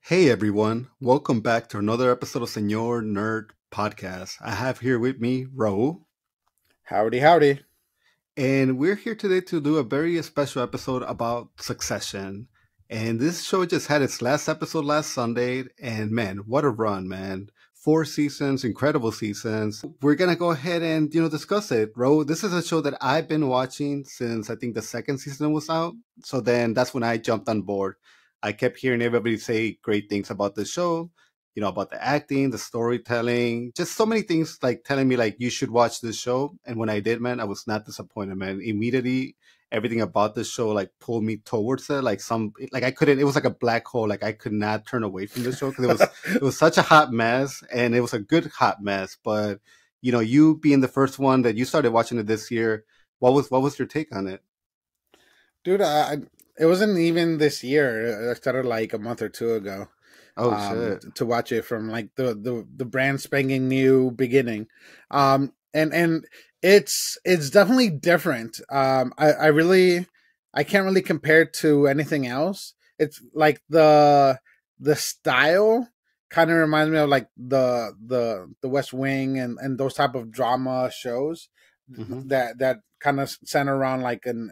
Hey everyone, welcome back to another episode of Senor Nerd Podcast. I have here with me Ro, Howdy, howdy. and we're here today to do a very special episode about Succession. And this show just had its last episode last Sunday, and man, what a run, man. 4 seasons, incredible seasons. We're gonna go ahead and discuss it. Ro, this is a show that I've been watching since I think the second season was out. So then that's when I jumped on board. I kept hearing everybody say great things about the show, about the acting, the storytelling, just so many things like telling me like you should watch this show. And when I did, man, I was not disappointed, man. Immediately everything about the show like pulled me towards it. Like I couldn't, it was like a black hole. Like I could not turn away from the show because it was such a hot mess, and it was a good hot mess. But you being the first one that you started watching it this year, what was your take on it? Dude, it wasn't even this year. I started like a month or two ago Oh shit. to watch it from like the brand spanking new beginning. And it's definitely different. I can't really compare it to anything else. It's like the style kind of reminds me of like the West Wing and those type of drama shows Hmm. that kind of center around like an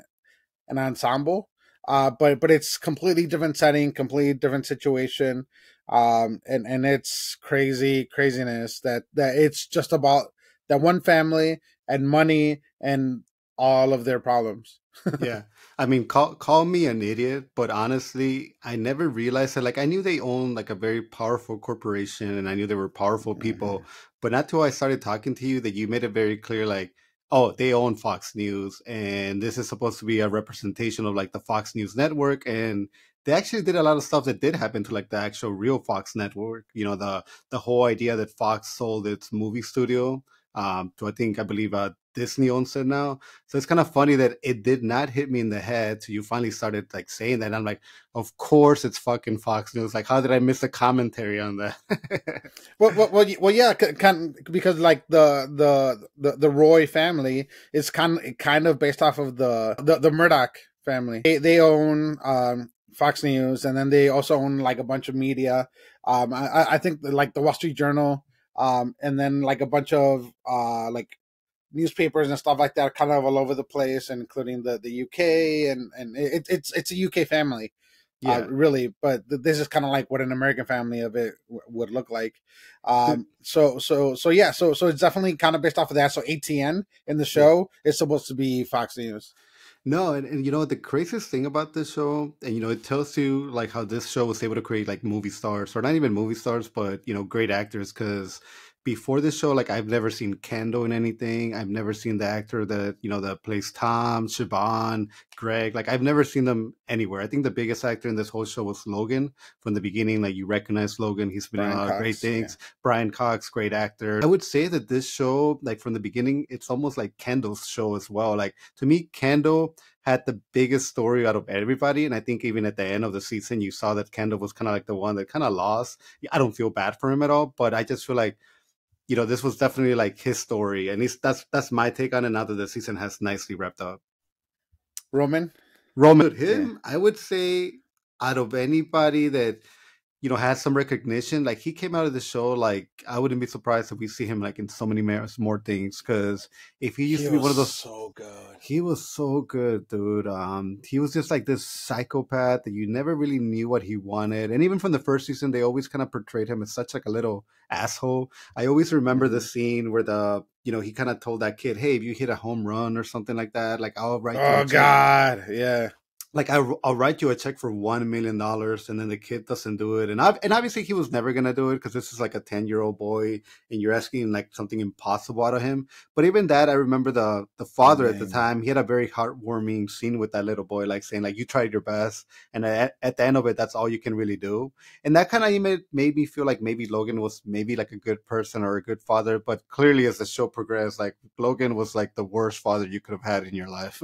ensemble. But it's completely different setting, completely different situation. And it's craziness that it's just about that one family and money and all of their problems. Yeah. I mean, call me an idiot, but honestly, I never realized that. Like, I knew they owned like a very powerful corporation, and I knew they were powerful people, but not till I started talking to you that you made it very clear, like, oh, they own Fox News, and this is supposed to be a representation of like the Fox News network, and they actually did a lot of stuff that did happen to like the actual real Fox network. The whole idea that Fox sold its movie studio to I believe Disney owns it now, so it's kind of funny that it did not hit me in the head. So you finally started like saying that. And I'm like, of course it's fucking Fox News. Like, how did I miss a commentary on that? Yeah, because like the Roy family is kind of based off of the Murdoch family. They own Fox News, and then they also own like a bunch of media. I think like the Wall Street Journal, and then like a bunch of like newspapers and stuff like that, kind of all over the place, including the UK, and it's a UK family, Yeah. really. But this is kind of like what an American family of it would look like. So it's definitely kind of based off of that. So ATN in the Yeah. show is supposed to be Fox News. No, and the craziest thing about this show, and it tells you like how this show was able to create like movie stars, or not even movie stars, but great actors. Because before this show, like I've never seen Kendall in anything. I've never seen the actor that plays Tom, Siobhan, Greg. Like I've never seen them anywhere. I think the biggest actor in this whole show was Logan from the beginning. Like you recognize Logan, he's been in a Brian lot of great Cox, yeah. things. Brian Cox, great actor. I would say that this show, like from the beginning, it's almost like Kendall's show as well. Like to me, Kendall had the biggest story out of everybody. And I think even at the end of the season, you saw that Kendall was kind of like the one that kind of lost. I don't feel bad for him at all, but I just feel like, this was definitely like his story. And that's my take on it now that the season has nicely wrapped up. Roman, Roman, yeah. him, I would say out of anybody that has some recognition. Like he came out of the show, like I wouldn't be surprised if we see him like in so many more things. Because if he used He to be one was of those, so good. he was so good, dude. He was just like this psychopath that you never really knew what he wanted. And even from the first season, they always kind of portrayed him as such like a little asshole. I always remember the Hmm. scene where he kind of told that kid, "Hey, if you hit a home run or something like that, like I'll write you a Oh check." God, yeah. Like I'll write you a check for $1 million, and then the kid doesn't do it, and obviously he was never gonna do it because this is like a 10-year-old boy, and you're asking like something impossible out of him. But even that, I remember the father at the Man. time. He had a very heartwarming scene with that little boy, like saying like you tried your best, and at the end of it, that's all you can really do. And that kind of made me feel like maybe Logan was maybe like a good person or a good father, but clearly as the show progressed, like Logan was like the worst father you could have had in your life.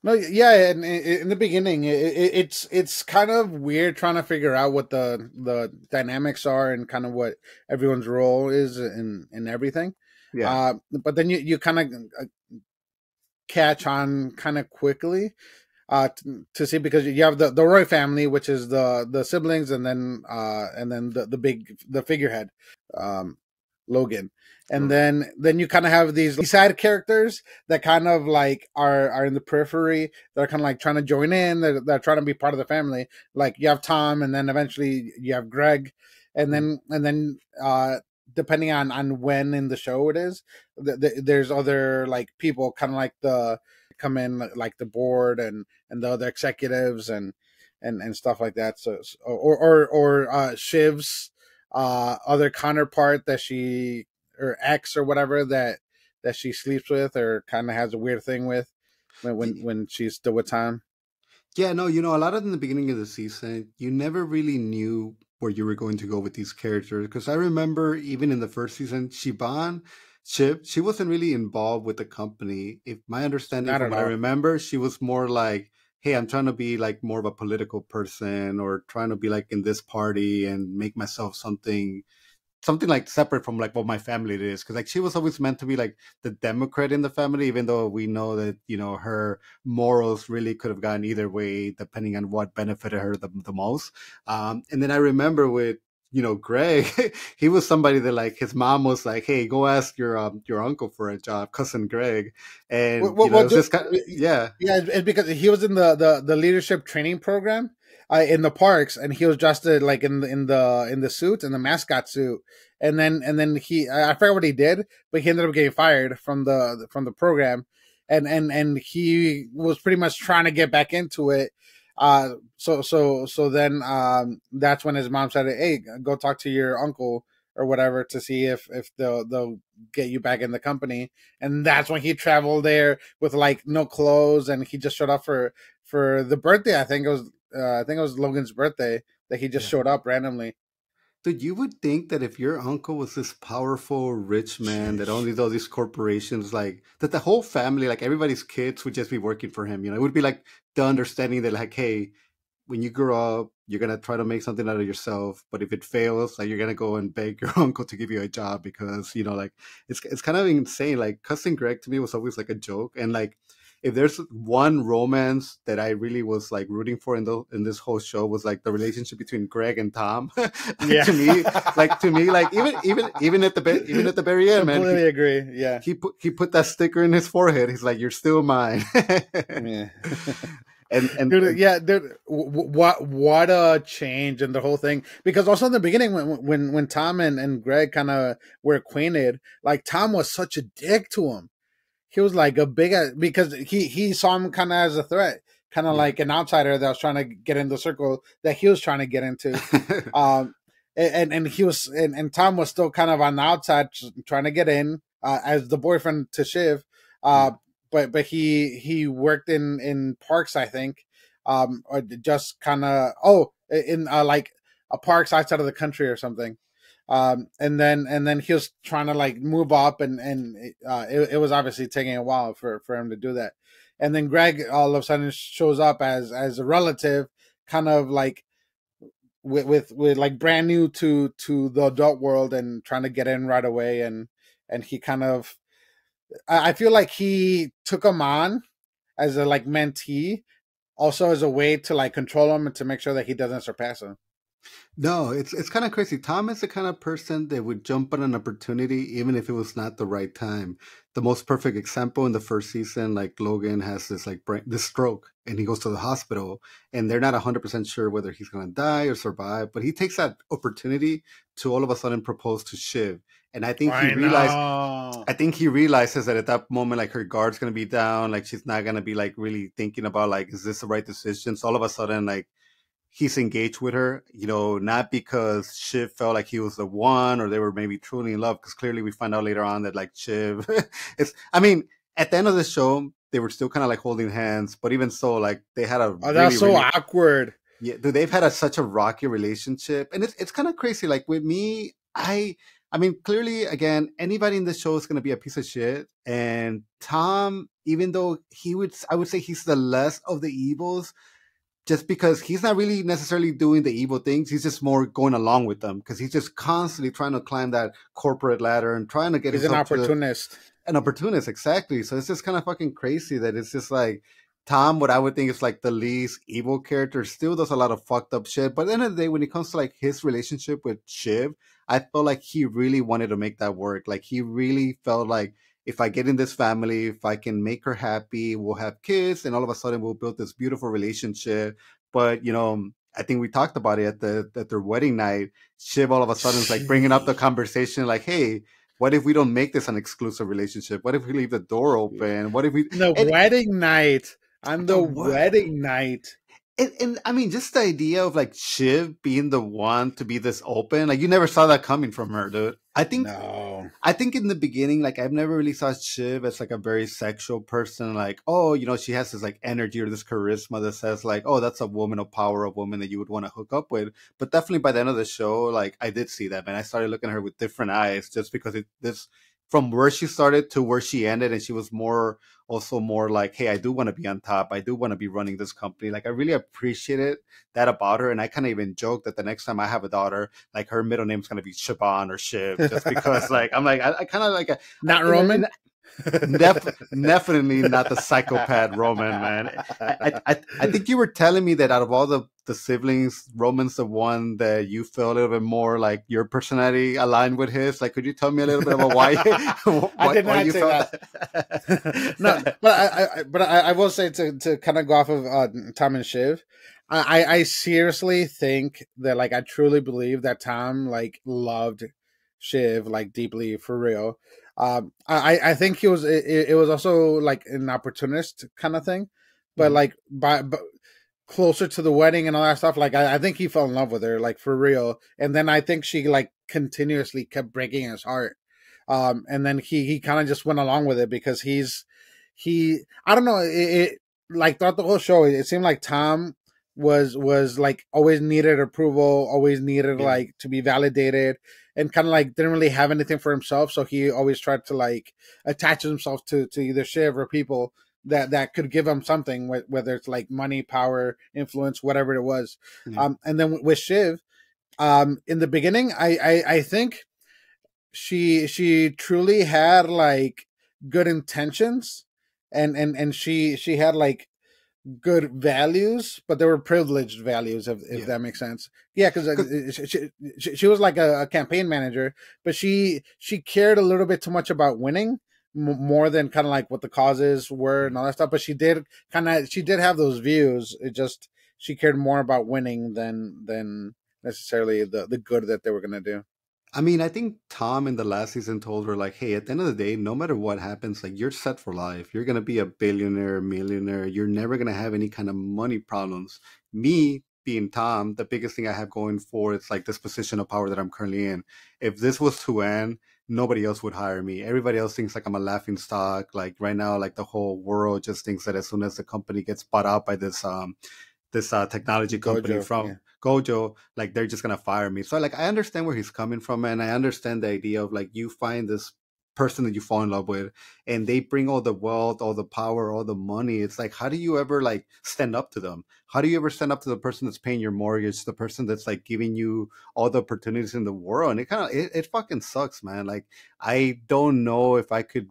No, yeah, and in the beginning, it's kind of weird trying to figure out what the dynamics are and kind of what everyone's role is in everything. Yeah. But then you kind of catch on kind of quickly. to see, because you have the Roy family, which is the siblings, and then the figurehead, Logan. And then you kind of have these side characters that kind of like are in the periphery. They're kind of like trying to join in. They're trying to be part of the family. Like you have Tom, and then eventually you have Greg, and then depending on when in the show it is, there's other like people kind of like come in, like the board and the other executives and stuff like that. So or Shiv's other counterpart that she, or ex or whatever, that she sleeps with or kind of has a weird thing with when she's still with Tom. Yeah, no, a lot of in the beginning of the season, you never really knew where you were going to go with these characters. Because I remember even in the first season, Siobhan, she wasn't really involved with the company. If my understanding Not from at what I all. remember, she was more like, hey, I'm trying to be like more of a political person, or trying to be like in this party and make myself something like separate from like what my family is, because like she was always meant to be like the Democrat in the family, even though we know that her morals really could have gone either way depending on what benefited her the most. And then I remember with Greg, he was somebody that like his mom was like, hey, go ask your uncle for a job, cousin Greg. And it was this kind of, yeah. It's because he was in the leadership training program in the parks, and he was dressed like in the suit, in the mascot suit, and then I forgot what he did, but he ended up getting fired from the program, and he was pretty much trying to get back into it. So then that's when his mom said, hey, go talk to your uncle or whatever to see if they'll get you back in the company. And that's when he traveled there with like no clothes, and he just showed up for the birthday. I think it was Logan's birthday, that he just showed up randomly. Dude, you would think that if your uncle was this powerful, rich man that owns all these corporations, like that the whole family, like everybody's kids would just be working for him. It would be like the understanding that like, hey, when you grow up, you're going to try to make something out of yourself. But if it fails, like you're going to go and beg your uncle to give you a job because, like it's kind of insane. Like Cousin Greg to me was always like a joke. And like, if there's one romance that I really was like rooting for in this whole show, was like the relationship between Greg and Tom. Yeah. to me, like even at the very end, man. Completely agree. Yeah. He put that sticker in his forehead. He's like, "You're still mine." Yeah. and dude, what a change in the whole thing. Because also in the beginning, when Tom and Greg kind of were acquainted, like Tom was such a dick to him. He was like a big, because he saw him kind of as a threat, kind of like an outsider that was trying to get in the circle that he was trying to get into. And he was, and Tom was still kind of on the outside trying to get in as the boyfriend to Shiv. But he worked in parks, I think, or just kind of in like a parks outside of the country or something. And then he was trying to like move up, and it was obviously taking a while for him to do that. And then Greg all of a sudden shows up as a relative, kind of like with like brand new to the adult world and trying to get in right away. And he kind of, I feel like he took him on as a like mentee, also as a way to like control him and to make sure that he doesn't surpass him. No, it's kind of crazy. Tom is the kind of person that would jump on an opportunity even if it was not the right time. The most perfect example in the first season, like Logan has this like this stroke, and he goes to the hospital, and they're not 100% sure whether he's going to die or survive, but he takes that opportunity to all of a sudden propose to Shiv. And I think he realizes that at that moment, like her guard's going to be down, like she's not going to be like really thinking about like, is this the right decision? So all of a sudden, like, he's engaged with her, not because Shiv felt like he was the one or they were maybe truly in love, because clearly we find out later on that like Shiv at the end of the show, they were still kind of like holding hands, but even so, like they had a that's so awkward. Yeah, they've had such a rocky relationship, and it's kind of crazy. Like with me, I mean, clearly, again, anybody in the show is going to be a piece of shit. And Tom, even though I would say he's the less of the evils, just because he's not really necessarily doing the evil things. He's just more going along with them because he's just constantly trying to climb that corporate ladder and trying to get He's an opportunist. An opportunist, exactly. So it's just kind of fucking crazy that it's just like Tom, what I would think is like the least evil character, still does a lot of fucked up shit. But at the end of the day, when it comes to like his relationship with Shiv, I felt like he really wanted to make that work. Like he really felt like, if I get in this family, if I can make her happy, we'll have kids, and all of a sudden we'll build this beautiful relationship. But I think we talked about it at their wedding night. Shiv all of a sudden is like bringing up the conversation, like, "Hey, what if we don't make this an exclusive relationship? What if we leave the door open? What if we wedding night? On the what? wedding night." And I mean, just the idea of like Shiv being the one to be this open, like you never saw that coming from her, dude. I think in the beginning, like I've never really saw Shiv as like a very sexual person. Like, oh, she has this like energy or this charisma that says like, oh, that's a woman of power, a woman that you would want to hook up with. But definitely by the end of the show, like I did see that, man. I started looking at her with different eyes just because this from where she started to where she ended, and she was also more like, hey, I do want to be on top. I do want to be running this company. Like I really appreciated that about her. And I kind of even joke that the next time I have a daughter, like her middle name's going to be Siobhan or Shiv, just because like, I'm like, I kind of like, not Roman. Definitely not the psychopath Roman, man. I think you were telling me that out of all the siblings, Roman's the one that you feel a little bit more like your personality aligned with his. Like, could you tell me a little bit about why? I did not say that. No, but I will say to kind of go off of Tom and Shiv. I seriously think that, like, I truly believe that Tom like loved Shiv like deeply, for real. I think it was also like an opportunist kind of thing, but like but closer to the wedding and all that stuff, like I think he fell in love with her, like for real. And then I think she like continuously kept breaking his heart. And then he kind of just went along with it because I don't know, it like throughout the whole show, it seemed like Tom was like always needed approval, always needed like to be validated, and kind of like didn't really have anything for himself. So he always tried to like attach himself to either Shiv or people that could give him something, whether it's like money, power, influence, whatever it was. And then with Shiv, in the beginning, I think she truly had like good intentions, and she had like good values, but they were privileged values, if that makes sense. Yeah, because she was like a campaign manager, but she cared a little bit too much about winning more than kind of like what the causes were and all that stuff. But she did have those views. It just, she cared more about winning than necessarily the good that they were going to do. I mean, I think Tom in the last season told her, like, hey, at the end of the day, no matter what happens, like, you're set for life. You're going to be a billionaire, millionaire. You're never going to have any kind of money problems. Me, being Tom, the biggest thing I have going for is, like, this position of power that I'm currently in. If this was to end, nobody else would hire me. Everybody else thinks, like, I'm a laughing stock. Like, right now, like, the whole world just thinks that as soon as the company gets bought out by this technology company from Gojo, like they're just gonna fire me. So like I understand where he's coming from, and I understand the idea of like you find this person that you fall in love with and they bring all the wealth, all the power, all the money. It's like, how do you ever like stand up to them? How do you ever stand up to the person that's paying your mortgage, the person that's like giving you all the opportunities in the world? And it fucking sucks, man. Like I don't know if I could,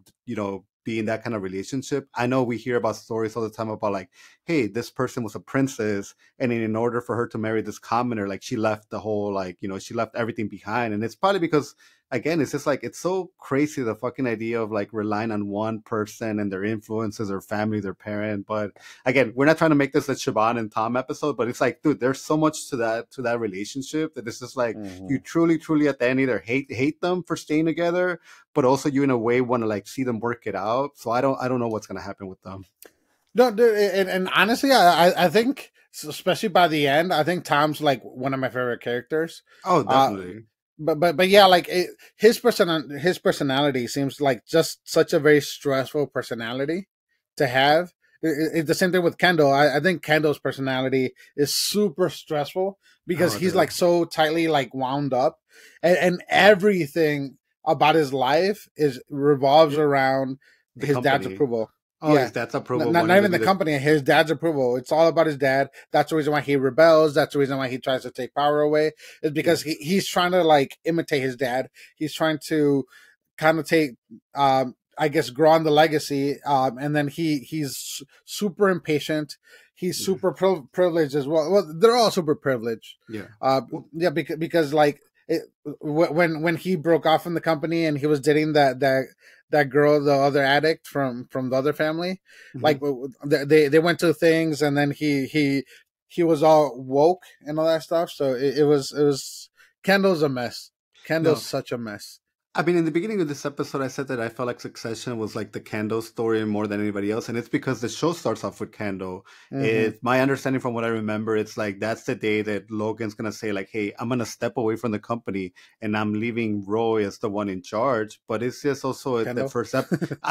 be in that kind of relationship. I know we hear about stories all the time about like, hey, this person was a princess, and in order for her to marry this commoner, like she left the whole like, she left everything behind. And it's probably because, again, it's just like, it's so crazy, the fucking idea of like relying on one person and their influences, their family, their parent. But again, we're not trying to make this a Siobhan and Tom episode, but it's like, dude, there's so much to that relationship that it's just like, you truly at the end either hate them for staying together, but also you in a way want to like see them work it out. So I don't know what's going to happen with them. No, dude, and honestly, I think, especially by the end, I think Tom's like one of my favorite characters. Oh, definitely. But yeah, like his personality seems like just such a very stressful personality to have. It's the same thing with Kendall. I think Kendall's personality is super stressful because he's like so tightly like wound up, and everything about his life revolves around his dad's approval. Oh, yeah. His dad's approval. Not even the company, his dad's approval. It's all about his dad. That's the reason why he rebels. That's the reason why he tries to take power away. Is because he's trying to like imitate his dad. He's trying to kind of take I guess, grow on the legacy. And then he's super impatient. He's super privileged as well. Well, they're all super privileged. Yeah. Yeah, because like when he broke off from the company and he was dating that girl, the other addict from the other family, like they went to things, and then he was all woke and all that stuff. So it was Kendall's a mess. Kendall's such a mess. I mean, in the beginning of this episode, I said that I felt like Succession was like the Kendall story more than anybody else. And it's because the show starts off with Kendall. It's my understanding from what I remember. It's like, that's the day that Logan's going to say like, hey, I'm going to step away from the company and I'm leaving Roy as the one in charge. But it's just also the first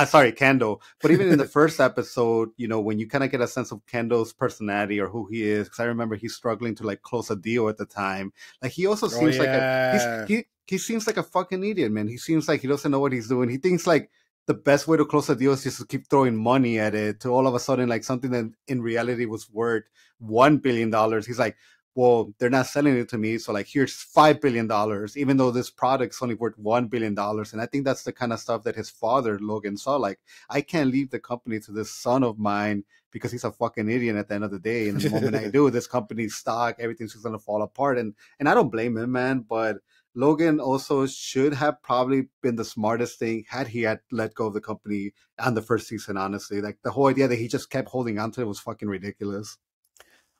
sorry, Kendall. But even in the first episode, you know, when you kind of get a sense of Kendall's personality or who he is, because I remember he's struggling to like close a deal at the time. Like he also seems like he seems like a fucking idiot, man. He seems like he doesn't know what he's doing. He thinks like the best way to close a deal is just to keep throwing money at it, to all of a sudden like something that in reality was worth $1 billion. He's like, well, they're not selling it to me, so like here's $5 billion, even though this product's only worth $1 billion. And I think that's the kind of stuff that his father, Logan, saw. Like, I can't leave the company to this son of mine because he's a fucking idiot at the end of the day. And the moment I do, this company's stock, everything's just gonna fall apart. And I don't blame him, man, but Logan also should have probably been the smartest thing had he had let go of the company on the first season, honestly. Like, the whole idea that he just kept holding on to it was fucking ridiculous.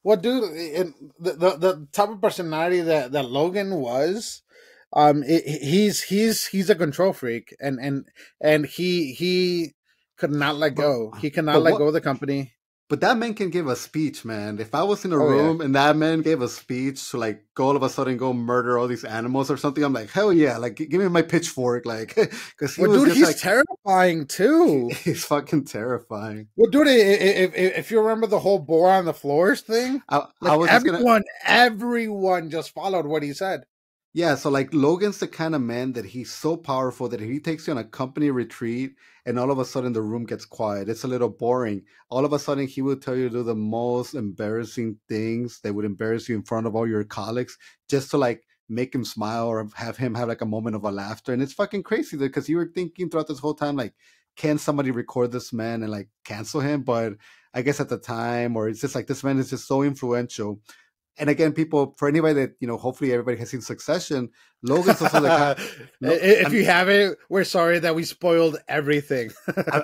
Well, dude, the type of personality that Logan was, he's a control freak, and he could not let go. He cannot let go of the company. But that man can give a speech, man. If I was in a room and that man gave a speech to like go all of a sudden go murder all these animals or something, I'm like, hell yeah, like give me my pitchfork, like, because he's like, terrifying too. He's fucking terrifying. Well, dude, if you remember the whole boar on the floors thing, everyone just followed what he said. Yeah, so like Logan's the kind of man that he's so powerful that if he takes you on a company retreat and all of a sudden the room gets quiet, it's a little boring. All of a sudden he will tell you to do the most embarrassing things that would embarrass you in front of all your colleagues just to like make him smile or have him have like a moment of a laughter. And it's fucking crazy because you were thinking throughout this whole time, like, can somebody record this man and like cancel him? But I guess at the time, or it's just like this man is just so influential. And again, people, for anybody that, you know, hopefully everybody has seen Succession, Logan's also the guy. If you haven't, we're sorry that we spoiled everything.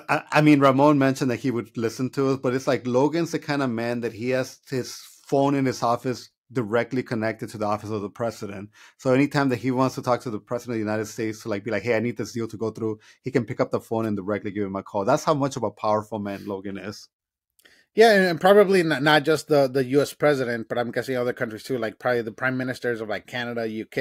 I mean, Ramon mentioned that he would listen to us, but it's like Logan's the kind of man that he has his phone in his office directly connected to the office of the president. So anytime that he wants to talk to the president of the United States to like be like, hey, I need this deal to go through, he can pick up the phone and directly give him a call. That's how much of a powerful man Logan is. Yeah, and probably not just the U.S. president, but I'm guessing other countries too, like probably the prime ministers of like Canada, UK,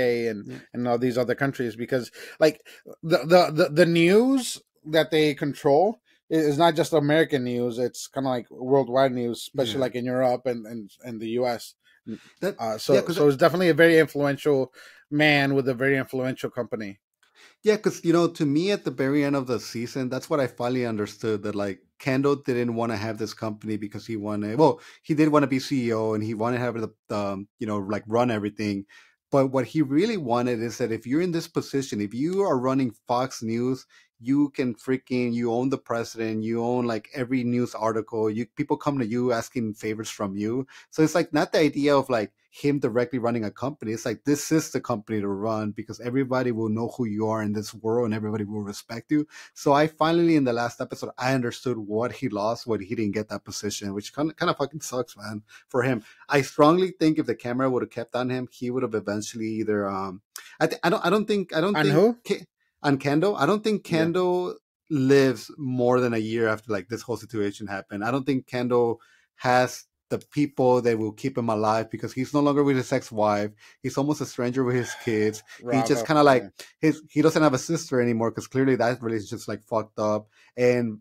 and all these other countries, because like the news that they control is not just American news; it's kind of like worldwide news, especially like in Europe and the U.S. So it's definitely a very influential man with a very influential company. Yeah, because, you know, to me at the very end of the season, that's what I finally understood, that like Kendall didn't want to have this company because he did want to be CEO and he wanted to have the you know, like run everything. But what he really wanted is that if you're in this position, if you are running Fox News, you own the president, you own like every news article, people come to you asking favors from you. So it's like not the idea of like him directly running a company. It's like, this is the company to run because everybody will know who you are in this world and everybody will respect you. So I finally, in the last episode, I understood what he lost, what he didn't get that position, which kind of fucking sucks, man, for him. I strongly think if the camera would have kept on him, he would have eventually either on Kendall. I don't think Kendall lives more than a year after like this whole situation happened. I don't think Kendall has the people that will keep him alive because he's no longer with his ex-wife. He's almost a stranger with his kids. He just kind of like he doesn't have a sister anymore because clearly that relationship's like fucked up. And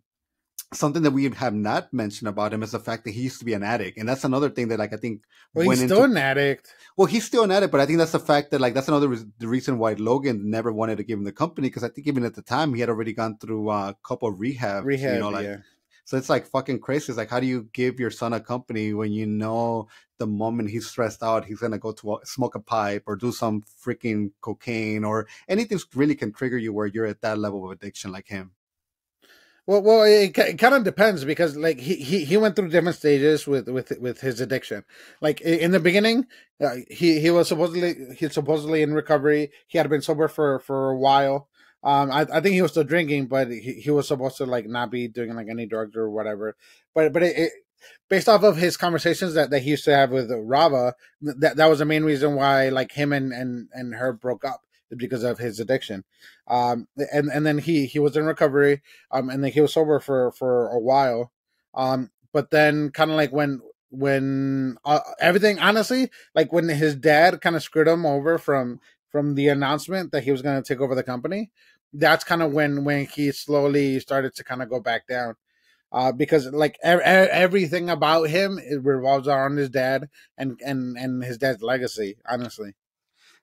something that we have not mentioned about him is the fact that he used to be an addict. And that's another thing that like I think he's still an addict. Well, he's still an addict, but I think that's the fact that like that's another the reason why Logan never wanted to give him the company, because I think even at the time he had already gone through a couple of rehab, you know, like so it's like fucking crazy. It's like, how do you give your son a company when you know the moment he's stressed out, he's gonna go to smoke a pipe or do some freaking cocaine or anything really can trigger you where you're at that level of addiction like him. Well, it kind of depends because like he went through different stages with his addiction. Like in the beginning, he was supposedly in recovery. He had been sober for a while. I think he was still drinking, but he was supposed to like not be doing like any drugs or whatever. But based off of his conversations that he used to have with Rava, that was the main reason why like him and her broke up, because of his addiction. And then he was in recovery, and then he was sober for a while. But then kind of like when everything, honestly, like when his dad kind of screwed him over from the announcement that he was going to take over the company, that's kind of when he slowly started to kind of go back down. Because like everything about him, it revolves around his dad and his dad's legacy, honestly.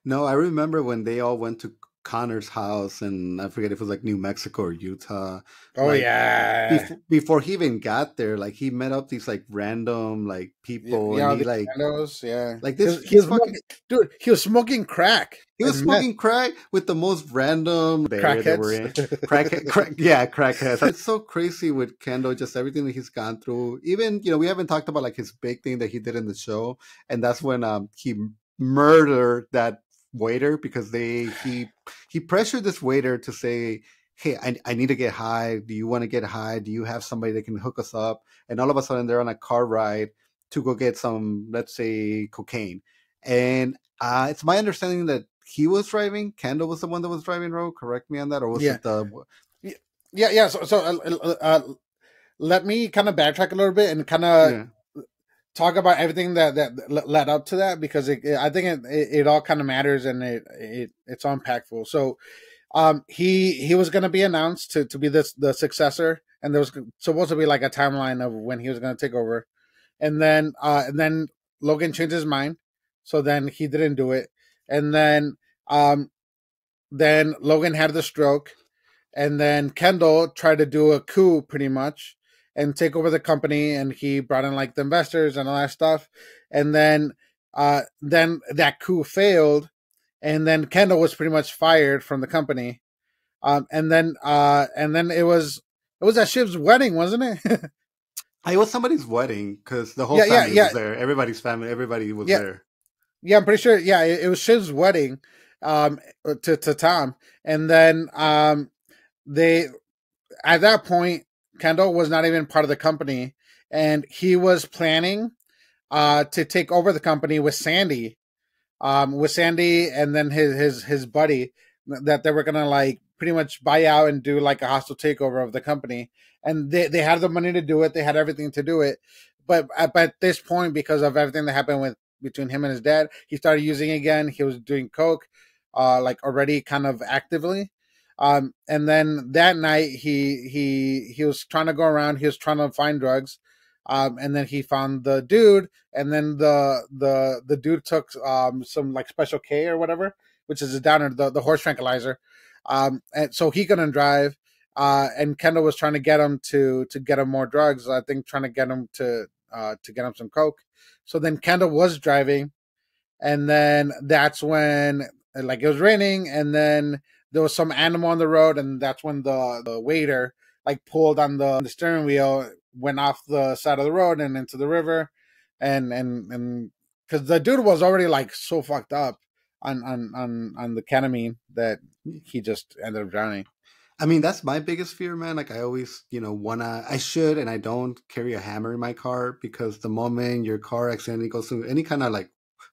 No, I remember when they all went to Connor's house, and I forget if it was like New Mexico or Utah. Oh Like yeah. before he even got there, like he met up these like random like people, and Yeah, he the like candles, yeah. like He this was, he this was fucking smoking, dude. He was smoking crack he was and meth. smoking crack with the most random area that we're Crackheads. in. Crackheads. It's so crazy with Kendall, just everything that he's gone through. Even, we haven't talked about like his big thing that he did in the show, and that's when he murdered that waiter because he pressured this waiter to say, hey, I need to get high. Do you want to get high? Do you have somebody that can hook us up? And all of a sudden they're on a car ride to go get some, let's say, cocaine. And it's my understanding that he was driving. Kendall was the one that was driving. Road. Correct me on that, or was Yeah, it the? yeah. Let me kind of backtrack a little bit and kind of Yeah. talk about everything that led up to that, because I think it all kind of matters, and it's impactful. So, he was going to be announced to be the successor, and there was supposed to be like a timeline of when he was going to take over, and then Logan changed his mind, so then he didn't do it, and um then Logan had the stroke, and then Kendall tried to do a coup pretty much and take over the company, and he brought in like the investors and all that stuff, and then that coup failed, and then Kendall was pretty much fired from the company, and then it was at Shiv's wedding, wasn't it? It was somebody's wedding because the whole Yeah, yeah, family yeah, was there. Everybody's family, everybody was yeah, there. yeah. I'm pretty sure. Yeah, it was Shiv's wedding, um, to Tom, and then they at that point, Kendall was not even part of the company, and he was planning to take over the company with Sandy, and then his buddy, that they were gonna like pretty much buy out and do like a hostile takeover of the company, and they had the money to do it, they had everything to do it, but at this point, because of everything that happened between him and his dad, he started using again. He was doing coke, like already kind of actively. And then that night he was trying to go around. He was trying to find drugs, and then he found the dude, and then the dude took some like Special K or whatever, which is a downer, the horse tranquilizer. And so he couldn't drive. And Kendall was trying to get him to get him more drugs. I think trying to get him to get him some coke. So then Kendall was driving, and then that's when like it was raining, and then there was some animal on the road, and that's when the waiter like pulled on the steering wheel, went off the side of the road and into the river, and because the dude was already like so fucked up on the ketamine that he just ended up drowning. I mean, that's my biggest fear, man. Like I always, I should, and I don't carry a hammer in my car because the moment your car accidentally goes through any kind of like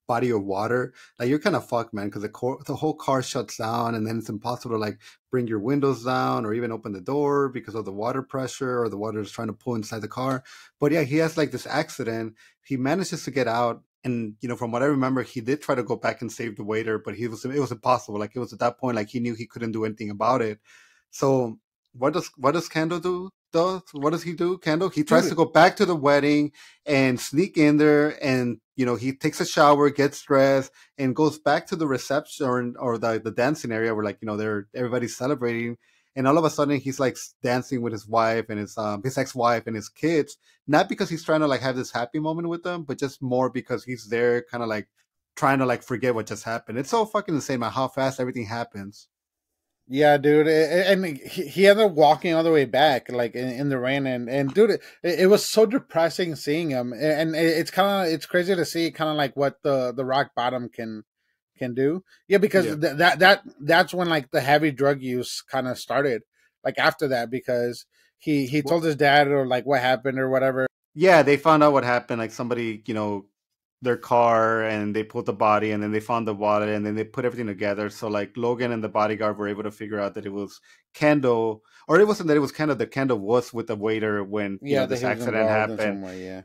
body of water, like you're kind of fucked, man, because the whole car shuts down, and then it's impossible to like bring your windows down or even open the door because of the water pressure or the water is trying to pull inside the car. But yeah, he has like this accident. He manages to get out. And from what I remember, he did try to go back and save the waiter, but it was impossible. Like it was at that point, like he knew he couldn't do anything about it. So what does Kendall do? What does he do? Kendall, he tries to Dude, go back to the wedding and sneak in there, and he takes a shower, gets dressed, and goes back to the reception or the dancing area where like everybody's celebrating, and all of a sudden he's like dancing with his wife and his ex-wife and his kids, not because he's trying to like have this happy moment with them, but just more because he's there kind of like trying to like forget what just happened. It's so fucking insane, man, how fast everything happens. Yeah, dude, and he ended up walking all the way back, like in the rain, and dude, it was so depressing seeing him, and it's kind of it's crazy to see kind of like what the rock bottom can do. Yeah, because Yeah. that's when like the heavy drug use kind of started, like after that, because he Well, told his dad or like what happened or whatever. yeah, they found out what happened. Like somebody, their car, and they pulled the body, and then they found the wallet, and then they put everything together. So like Logan and the bodyguard were able to figure out that it was Kendall, or it wasn't that it was Kendall. The Kendall was with the waiter when Yeah, that this he was accident involved in happened. some way. Yeah,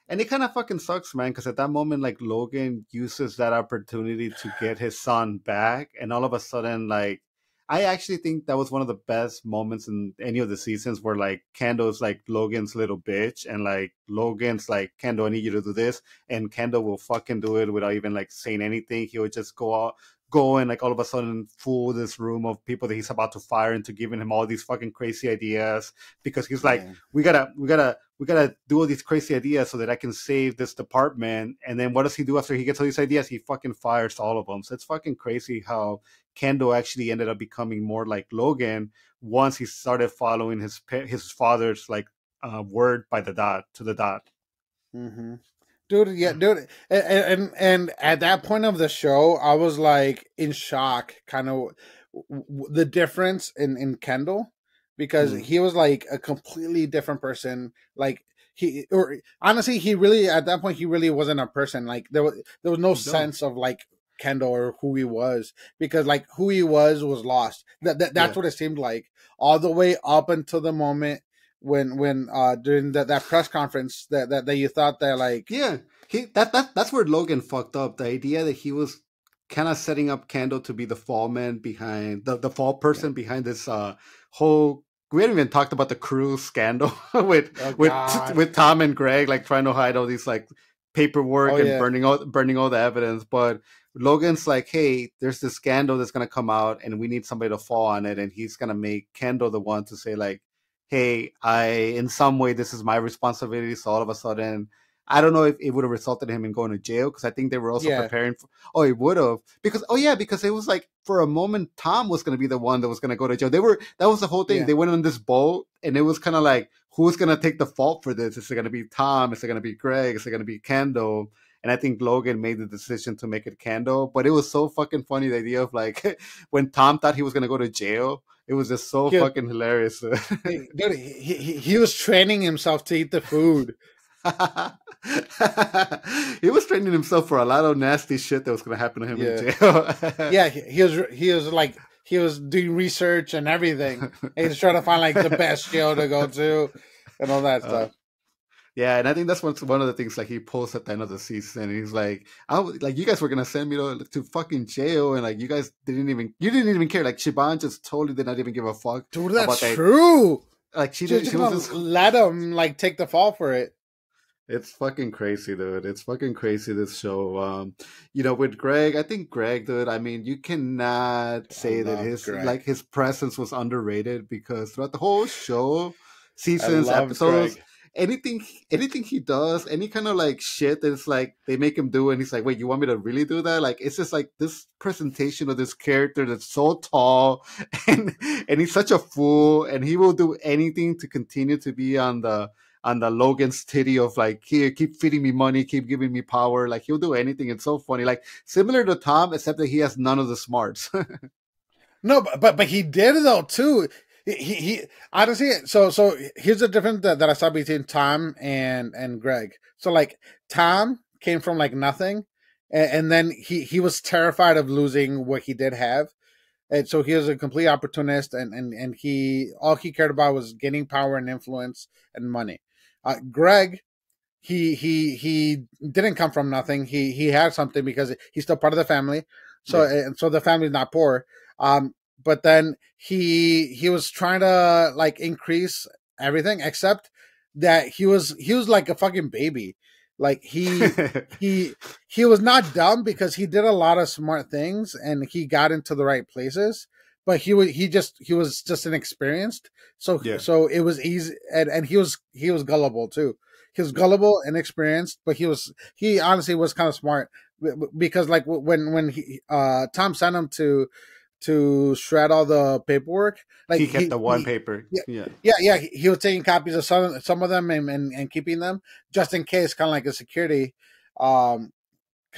And it kind of fucking sucks, man, because at that moment, like Logan uses that opportunity to get his son back, and all of a sudden, like I actually think that was one of the best moments in any of the seasons where like Kendall's like Logan's little bitch, and like Logan's like, Kendall, I need you to do this, and Kendall will fucking do it without even like saying anything. He would just go and like all of a sudden fool this room of people that he's about to fire into giving him all these fucking crazy ideas, because he's like, yeah. we gotta do all these crazy ideas so that I can save this department. And then what does he do after he gets all these ideas? He fucking fires all of them. So it's fucking crazy how Kendall actually ended up becoming more like Logan once he started following his father's like word by the dot to the dot. Mm-hmm. Dude, yeah, dude, and at that point of the show, I was like in shock, kind of the difference in Kendall, because Mm. he was like a completely different person. Like or honestly, he really at that point he really wasn't a person. Like there was no No. sense of like Kendall or who he was, because like who he was lost. That's Yeah. what it seemed like all the way up until the moment when during that press conference that you thought that like Yeah, that's where Logan fucked up. The idea that he was kind of setting up Kendall to be the fall man behind the fall yeah. person behind this whole. We haven't even talked about the cruise scandal with Oh with God. with Tom and Greg, like trying to hide all these like Oh paperwork and yeah. burning all the evidence. But Logan's like, hey, there's this scandal that's gonna come out, and we need somebody to fall on it, and he's gonna make Kendall the one to say like, hey, I in some way this is my responsibility. So all of a sudden, I don't know if it would have resulted in him in going to jail, because I think they were also Yeah. preparing for. Oh, it would have, because oh yeah, because it was like for a moment Tom was going to be the one that was going to go to jail. That was the whole thing. Yeah. They went on this boat, and it was kind of like, who's going to take the fault for this? Is it going to be Tom? Is it going to be Greg? Is it going to be Kendall? And I think Logan made the decision to make it Kendall. But it was so fucking funny, the idea of like when Tom thought he was going to go to jail. It was just so He, fucking hilarious. dude, he was training himself to eat the food. He was training himself for a lot of nasty shit that was going to happen to him in Yeah. jail. Yeah. He was like he was doing research and everything. And he's trying to find like the best jail to go to and all that uh, stuff. yeah, and I think that's one of the things like he posts at the end of the season. He's like, like you guys were gonna send me to fucking jail, and like you didn't even care. Like Siobhan just totally did not even give a fuck Dude, that's about that. true. Like she She's did, just she was gonna just. let him like take the fall for it. It's fucking crazy, dude. It's fucking crazy, this show. With Greg, I think Greg, dude, I mean, you cannot I say that loved his Greg. like his presence was underrated, because throughout the whole show, I seasons, loved episodes, Greg. anything he does, any kind of like shit that's like they make him do, and he's like, wait, you want me to really do that? Like it's just like this presentation of this character that's so tall and he's such a fool, and he will do anything to continue to be on the Logan's titty of like, here, keep feeding me money, keep giving me power. Like he'll do anything. It's so funny. Like similar to Tom, except that he has none of the smarts. No, but he did though too. He honestly. So here's the difference that I saw between Tom and Greg. So like Tom came from like nothing, and then he was terrified of losing what he did have, and so he was a complete opportunist, and he all he cared about was gaining power and influence and money. Greg, he didn't come from nothing. He had something because he's still part of the family. So Yeah. and so the family's not poor. But then he was trying to like increase everything except that he was like a fucking baby. Like he he was not dumb because he did a lot of smart things and he got into the right places. But he was just inexperienced. So Yeah. so it was easy, and he was gullible too. He was gullible and inexperienced, but he honestly was kind of smart because like when he Tom sent him to shred all the paperwork. Like he kept the one paper. Yeah. He was taking copies of some of them and keeping them just in case, kind of like a security, kind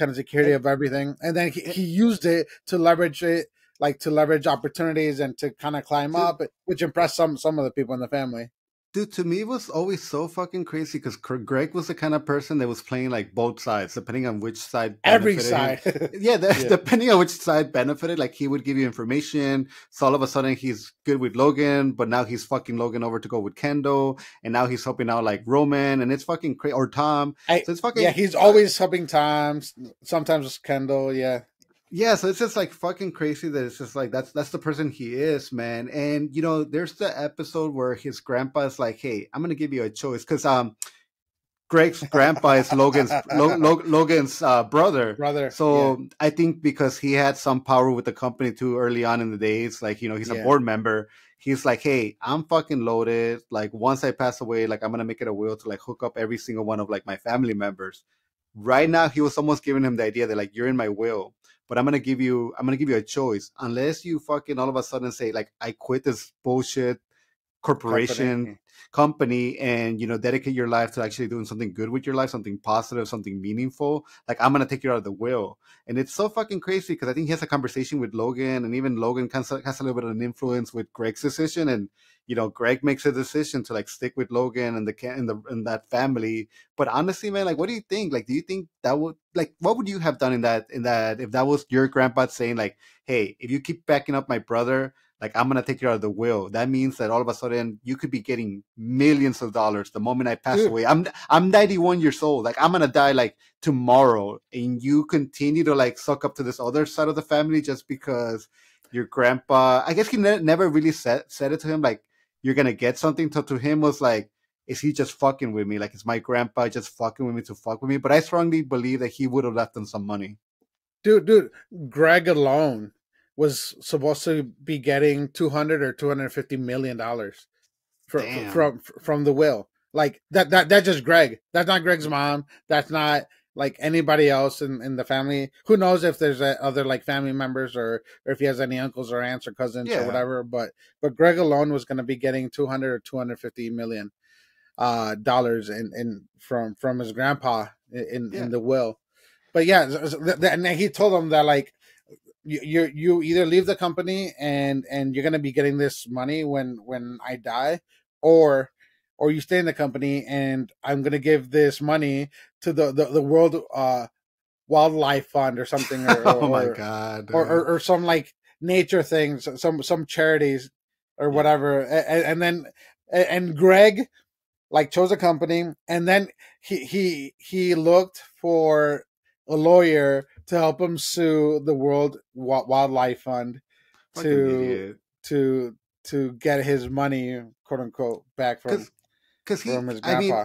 of security of everything. And then he used it to leverage it, like to leverage opportunities and to kind of climb up, which impressed some of the people in the family. Dude, to me, it was always so fucking crazy because Greg was the kind of person that was playing like both sides, depending on which side benefited Every side. him. Yeah, depending on which side benefited, like he would give you information. So all of a sudden he's good with Logan, but now he's fucking Logan over to go with Kendall, and now he's helping out like Roman, and it's fucking crazy. Or Tom. So it's fucking he's always helping Tom. Sometimes it's Kendall. Yeah, so it's just like fucking crazy that it's just like that's the person he is, man. And you know, there's the episode where his grandpa is like, "Hey, I'm gonna give you a choice," because Greg's grandpa is Logan's brother. So I think because he had some power with the company too early on in the days, like you know, he's a board member. He's like, "Hey, I'm fucking loaded. Like once I pass away, like I'm gonna make it a will to like hook up every single one of like my family members." Right now, he was almost giving him the idea that like you're in my will. But I'm gonna give you a choice. Unless you fucking all of a sudden say like I quit this bullshit company, and you know dedicate your life to actually doing something good with your life, something positive, something meaningful. Like I'm gonna take you out of the will, and it's so fucking crazy because I think he has a conversation with Logan, and even Logan has a little bit of an influence with Greg's decision, and you know Greg makes a decision to like stick with Logan and in that family. But honestly, man, like what do you think? Like, do you think that would like what would you have done in that if that was your grandpa saying like, hey, if you keep backing up my brother, like I'm gonna take you out of the will. That means that all of a sudden you could be getting millions of dollars the moment I pass away. I'm 91 years old. Like I'm gonna die like tomorrow, and you continue to like suck up to this other side of the family just because your grandpa. I guess he never really said it to him like you're gonna get something. To him was like, is he just fucking with me? Like is my grandpa just fucking with me to fuck with me? But I strongly believe that he would have left him some money. Dude, Greg alone was supposed to be getting $200 or $250 million from the will. Like that's just Greg. That's not Greg's mom. That's not like anybody else in the family. Who knows if there's other like family members or if he has any uncles or aunts or cousins or whatever. But Greg alone was going to be getting $200 or $250 million dollars from his grandpa in the will. But and he told him that like you either leave the company and you're gonna be getting this money when I die, or you stay in the company and I'm gonna give this money to the World Wildlife Fund or something, or my god, or some like nature things, some charities or whatever, and then Greg like chose a company, and then he looked for a lawyer to help him sue the World Wildlife Fund to get his money, quote unquote, back from his grandpa.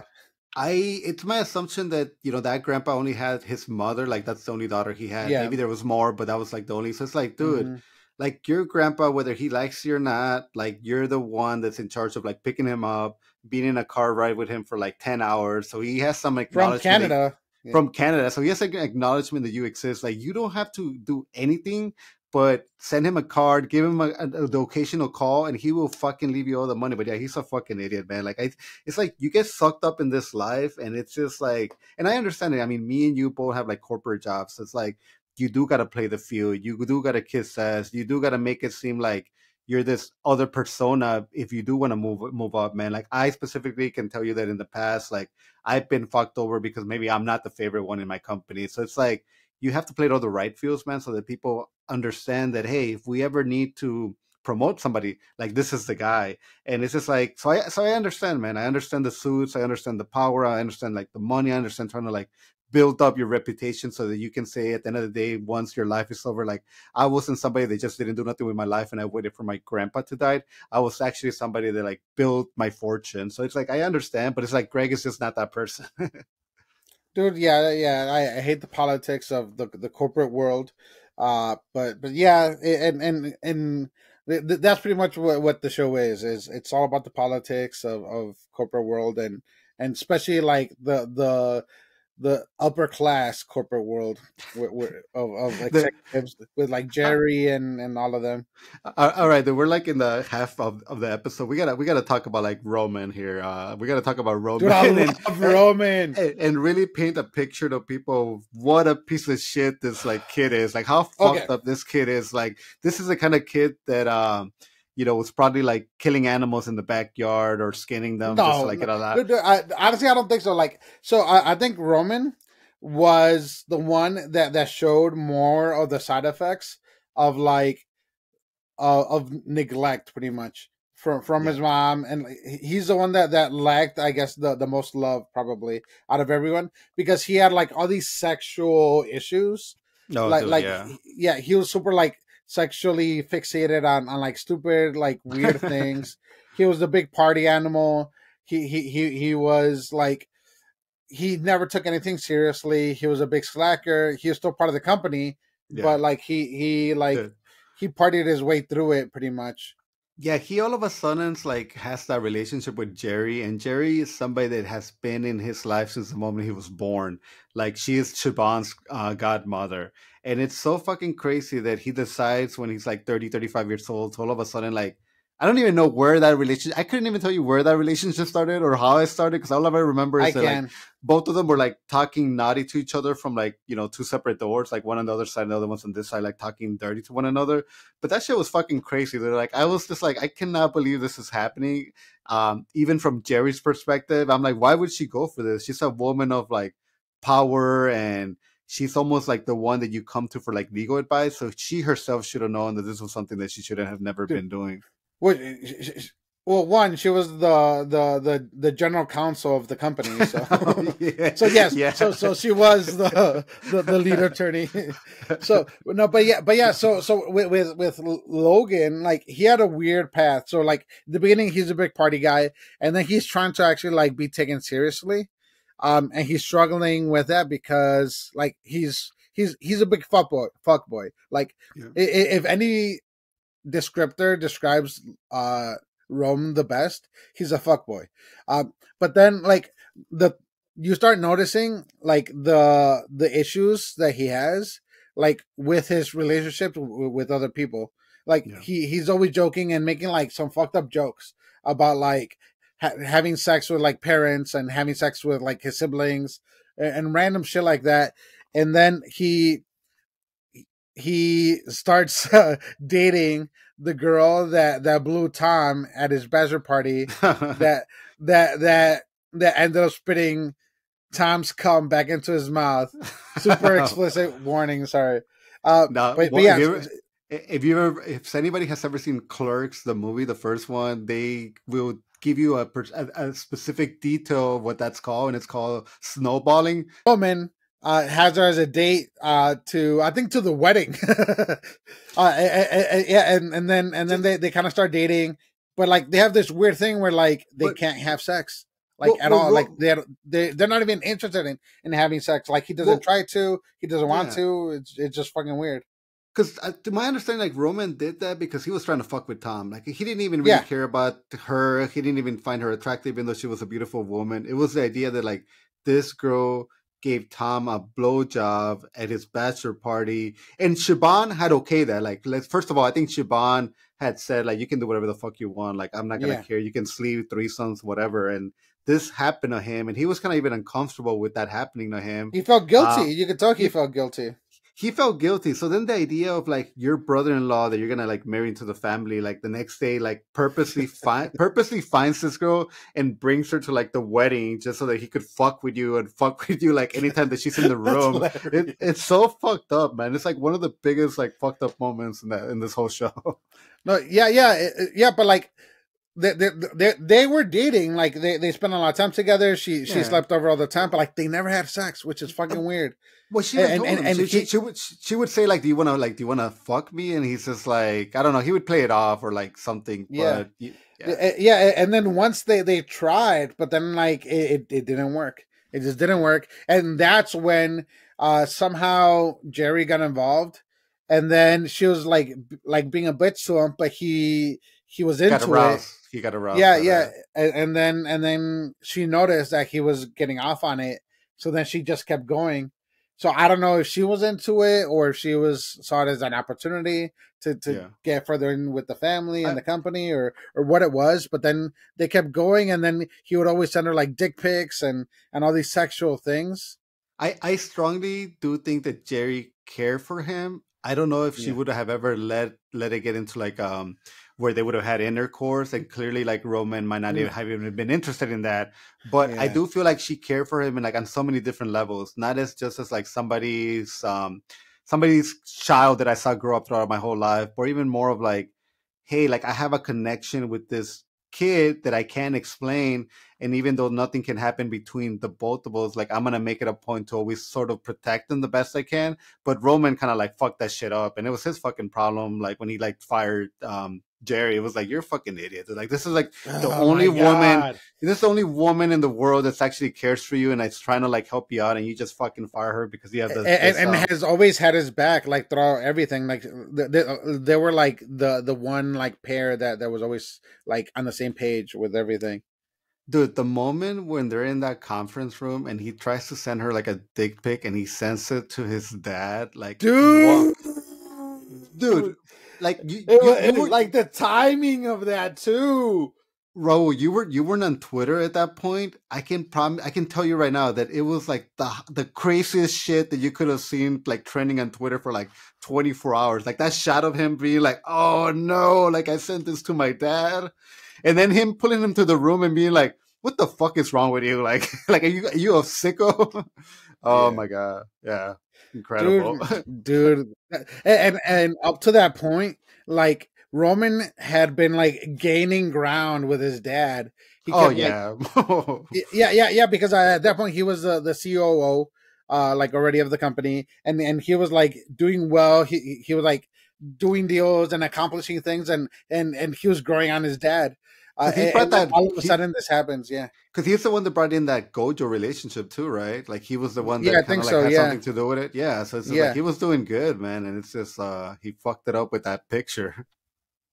It's my assumption that you know that grandpa only had his mother, like that's the only daughter he had. Maybe there was more, but that was like the only. So it's like, dude, like your grandpa, whether he likes you or not, like you're the one that's in charge of like picking him up, being in a car ride with him for like 10 hours. So he has some acknowledgement from Canada. So he has like an acknowledgement that you exist. Like you don't have to do anything but send him a card, give him the occasional call, and he will fucking leave you all the money. But yeah, he's a fucking idiot, man. Like it's like you get sucked up in this life, and it's just like, and I understand it. I mean, me and you both have like corporate jobs. So it's like you do gotta play the field, you do gotta kiss ass, you do gotta make it seem like you're this other persona if you do want to move up, man. Like I specifically can tell you that in the past, like I've been fucked over because maybe I'm not the favorite one in my company. So it's like you have to play it all the right fields, man, so that people understand that, hey, if we ever need to promote somebody, like this is the guy. And it's just like, so I understand, man. I understand the suits, I understand the power, I understand like the money, I understand trying to like build up your reputation so that you can say at the end of the day, once your life is over, like I wasn't somebody that just didn't do nothing with my life and I waited for my grandpa to die. I was actually somebody that like built my fortune. So it's like I understand, but it's like Greg is just not that person. Dude, I hate the politics of the corporate world, but yeah, and that's pretty much what the show is it's all about the politics of corporate world, and especially like the upper class corporate world of executives with like Jerry and all of them. All right, then we're like in the half of the episode. We gotta talk about like Roman here. We gotta talk about Roman. Dude, I love Roman. And really paint a picture to people of what a piece of shit this like kid is. Like how fucked up this kid is. Like this is the kind of kid that was probably like killing animals in the backyard or skinning them just to like get a lot. Honestly, I don't think so. Like, so I think Roman was the one that showed more of the side effects of like of neglect, pretty much from his mom, and he's the one that lacked, I guess, the most love probably out of everyone, because he had like all these sexual issues. He was super like sexually fixated on like stupid like weird things. He was the big party animal. He was like, he never took anything seriously. He was a big slacker. He was still part of the company, but like he partied his way through it pretty much. Yeah, he all of a sudden like has that relationship with Jerry, and Jerry is somebody that has been in his life since the moment he was born. Like she is Siobhan's godmother, and it's so fucking crazy that he decides when he's like 30, 35 years old to all of a sudden like, I don't even know where that relationship. I couldn't even tell you where that relationship started or how it started, because all I remember is that like, both of them were like talking naughty to each other from like, two separate doors, like one on the other side, and the other one's on this side, like talking dirty to one another. But that shit was fucking crazy. They're like, I was just like, I cannot believe this is happening. Even from Jerry's perspective, I'm like, why would she go for this? She's a woman of like power, and she's almost like the one that you come to for like legal advice. So she herself should have known that this was something that she shouldn't have never been doing. Well, one, she was the general counsel of the company, so so she was the lead attorney. So no, but yeah. So with Logan, like he had a weird path. So like in the beginning, he's a big party guy, and then he's trying to actually like be taken seriously, and he's struggling with that because like he's a big fuck boy. Like if any descriptor describes Rome the best, he's a fuckboy. But then like you start noticing like the issues that he has like with his relationship with other people. Like he's always joking and making like some fucked up jokes about like having sex with like parents and having sex with like his siblings and random shit like that. And then he starts dating the girl that blew Tom at his bachelor party that ended up spitting Tom's cum back into his mouth. Super explicit warning, sorry. But yeah. If anybody has ever seen Clerks, the movie, the first one, they will give you a specific detail of what that's called, and it's called snowballing. Woman has her as a date to the wedding. And then they kind of start dating, but like they have this weird thing where like they can't have sex at all. Like they're not even interested in having sex. Like he doesn't try to, he doesn't want to. It's just fucking weird. Because to my understanding, like Roman did that because he was trying to fuck with Tom. Like he didn't even really care about her. He didn't even find her attractive, even though she was a beautiful woman. It was the idea that like this girl gave Tom a blowjob at his bachelor party, and Siobhan had okayed that. Like, first of all, I think Siobhan had said like, you can do whatever the fuck you want. Like, I'm not gonna care. You can sleep, threesomes, whatever. And this happened to him, and he was kind of even uncomfortable with that happening to him. He felt guilty. You could tell he felt guilty. He felt guilty. So then the idea of like your brother-in-law that you're gonna like marry into the family, like the next day, like purposely finds this girl and brings her to like the wedding just so that he could fuck with you like anytime that she's in the room. It's so fucked up, man. It's like one of the biggest like fucked up moments in this whole show. No, but like they were dating, like they spent a lot of time together. She slept over all the time, but like they never had sex, which is fucking weird. Well, she would say like, do you want to fuck me? And he's just like, I don't know. He would play it off or like something. But and then once they tried, but then like it didn't work. It just didn't work, and that's when somehow Jerry got involved, and then she was like being a bitch to him, but he was into it. He got aroused. Yeah. And then she noticed that he was getting off on it, So then she just kept going. So I don't know if she was into it or if she saw it as an opportunity to get further in with the family and the company or what it was. But then they kept going, and then he would always send her like dick pics and all these sexual things. I strongly do think that Jerry cared for him. I don't know if she would have ever let it get into like where they would have had intercourse, and clearly like Roman might not have even been interested in that. But I do feel like she cared for him and like on so many different levels, not as just as like somebody's child that I saw grow up throughout my whole life, or even more of like, hey, like I have a connection with this kid that I can't explain. And even though nothing can happen between the both of us, like I'm gonna make it a point to always sort of protect them the best I can. But Roman kind of like fucked that shit up, and it was his fucking problem. Like when he like fired Jerry, it was like, you're a fucking idiot. Like this is like the only woman. This is the only woman in the world that's actually cares for you and it's trying to like help you out, and you just fucking fire her because you have and has always had his back like throughout everything. Like they were like the one like pair that was always like on the same page with everything. Dude, the moment when they're in that conference room and he tries to send her like a dick pic and he sends it to his dad, like dude, like you were like the timing of that too. Raul, you weren't on Twitter at that point. I can tell you right now that it was like the craziest shit that you could have seen like trending on Twitter for like 24 hours. Like that shot of him being like, "Oh no, like I sent this to my dad." And then him pulling him to the room and being like, "What the fuck is wrong with you? Like are you a sicko?" Oh my god, yeah, incredible, dude. And up to that point, like Roman had been like gaining ground with his dad. He kept, yeah, because at that point he was the COO, like already of the company, and he was like doing well. He was like doing deals and accomplishing things, and he was growing on his dad. And all of a sudden this happens, because he's the one that brought in that Gojo relationship too, right? Like he was the one that kind of like had something to do with it. Yeah, so it's like he was doing good, man, and it's just he fucked it up with that picture.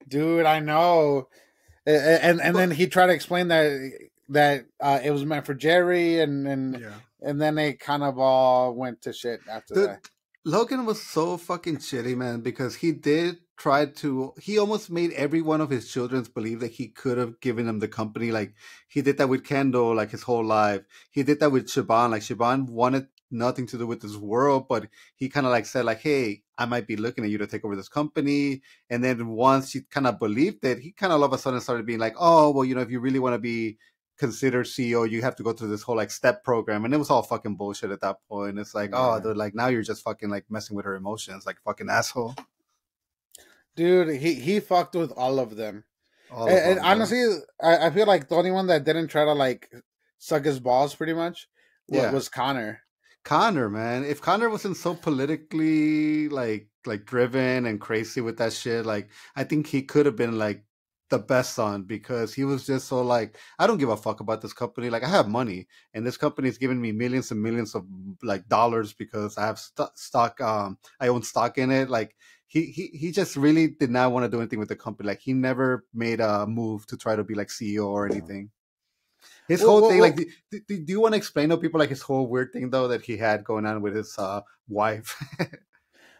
Dude, I know, and then he tried to explain that it was meant for Jerry, and then they kind of all went to shit after that. Logan was so fucking shitty, man, because he almost made every one of his children believe that he could have given them the company. Like he did that with Kendall, like his whole life. He did that with Siobhan. Like Siobhan wanted nothing to do with this world, but he kind of like said like, "Hey, I might be looking at you to take over this company." And then once she kind of believed it, he kind of all of a sudden started being like, "Oh, well, if you really want to be considered CEO, you have to go through this whole like step program," and it was all fucking bullshit at that point. It's like, oh, dude, like now you're just fucking like messing with her emotions, like fucking asshole. Dude, he fucked with all of them. And honestly, I feel like the only one that didn't try to like suck his balls pretty much was Connor. Connor, man, if Connor wasn't so politically like driven and crazy with that shit, like I think he could have been like the best son, because he was just so like, I don't give a fuck about this company. Like I have money and this company is giving me millions and millions of like dollars because I have stock. I own stock in it. Like he just really did not want to do anything with the company. Like he never made a move to try to be like CEO or anything. His whole thing, like, do you want to explain to people like his whole weird thing though that he had going on with his wife?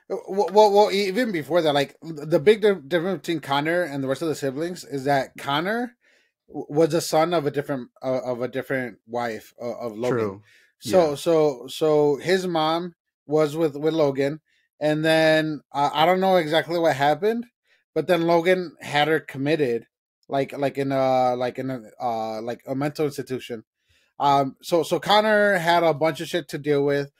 Well, even before that, like the big difference between Connor and the rest of the siblings is that Connor was the son of a different wife of Logan. True. So his mom was with Logan, and then I don't know exactly what happened, but then Logan had her committed, like in a mental institution. So Connor had a bunch of shit to deal with.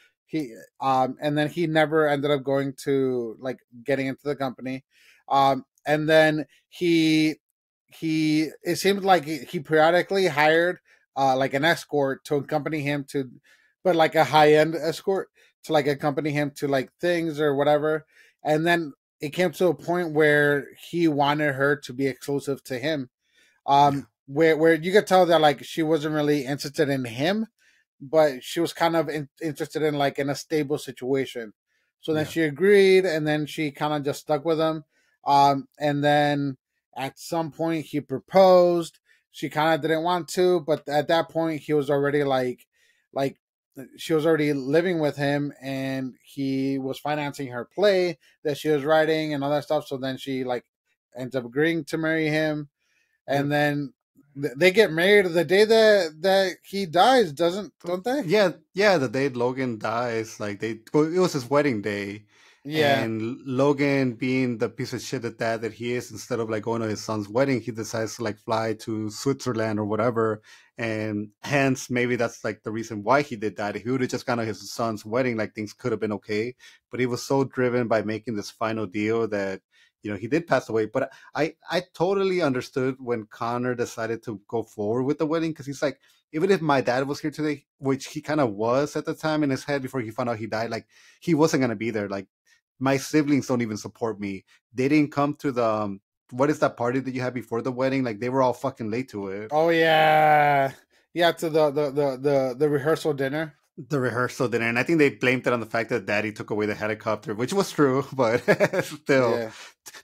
And then he never ended up going to like getting into the company. And then it seemed like he periodically hired like an escort to accompany him but like a high end escort to like accompany him to like things or whatever. And then it came to a point where he wanted her to be exclusive to him. Where you could tell that like she wasn't really interested in him, but she was kind of interested in like in a stable situation. So then she agreed, and then she kind of just stuck with him. And then at some point he proposed. She kind of didn't want to, but at that point he was already like she was already living with him, and he was financing her play that she was writing and all that stuff. So then she like ends up agreeing to marry him, Yeah. and then they get married the day that he dies, don't they? Yeah, the day Logan dies, like well, it was his wedding day, Yeah, and Logan, being the piece of shit that he is, instead of like going to his son's wedding, he decides to like fly to Switzerland or whatever, and hence maybe that's like the reason why he did that. If he would have just gone to his son's wedding, like things could have been okay, but he was so driven by making this final deal that he did pass away. But I totally understood when Connor decided to go forward with the wedding, because he's like, even if my dad was here today, which he kind of was at the time in his head before he found out he died, like he wasn't gonna be there. Like my siblings don't even support me. They didn't come to the what is that party that you had before the wedding? Like they were all fucking late to it. oh yeah, yeah, to the rehearsal dinner. The rehearsal dinner, and I think they blamed it on the fact that Daddy took away the helicopter, which was true, but still, Yeah.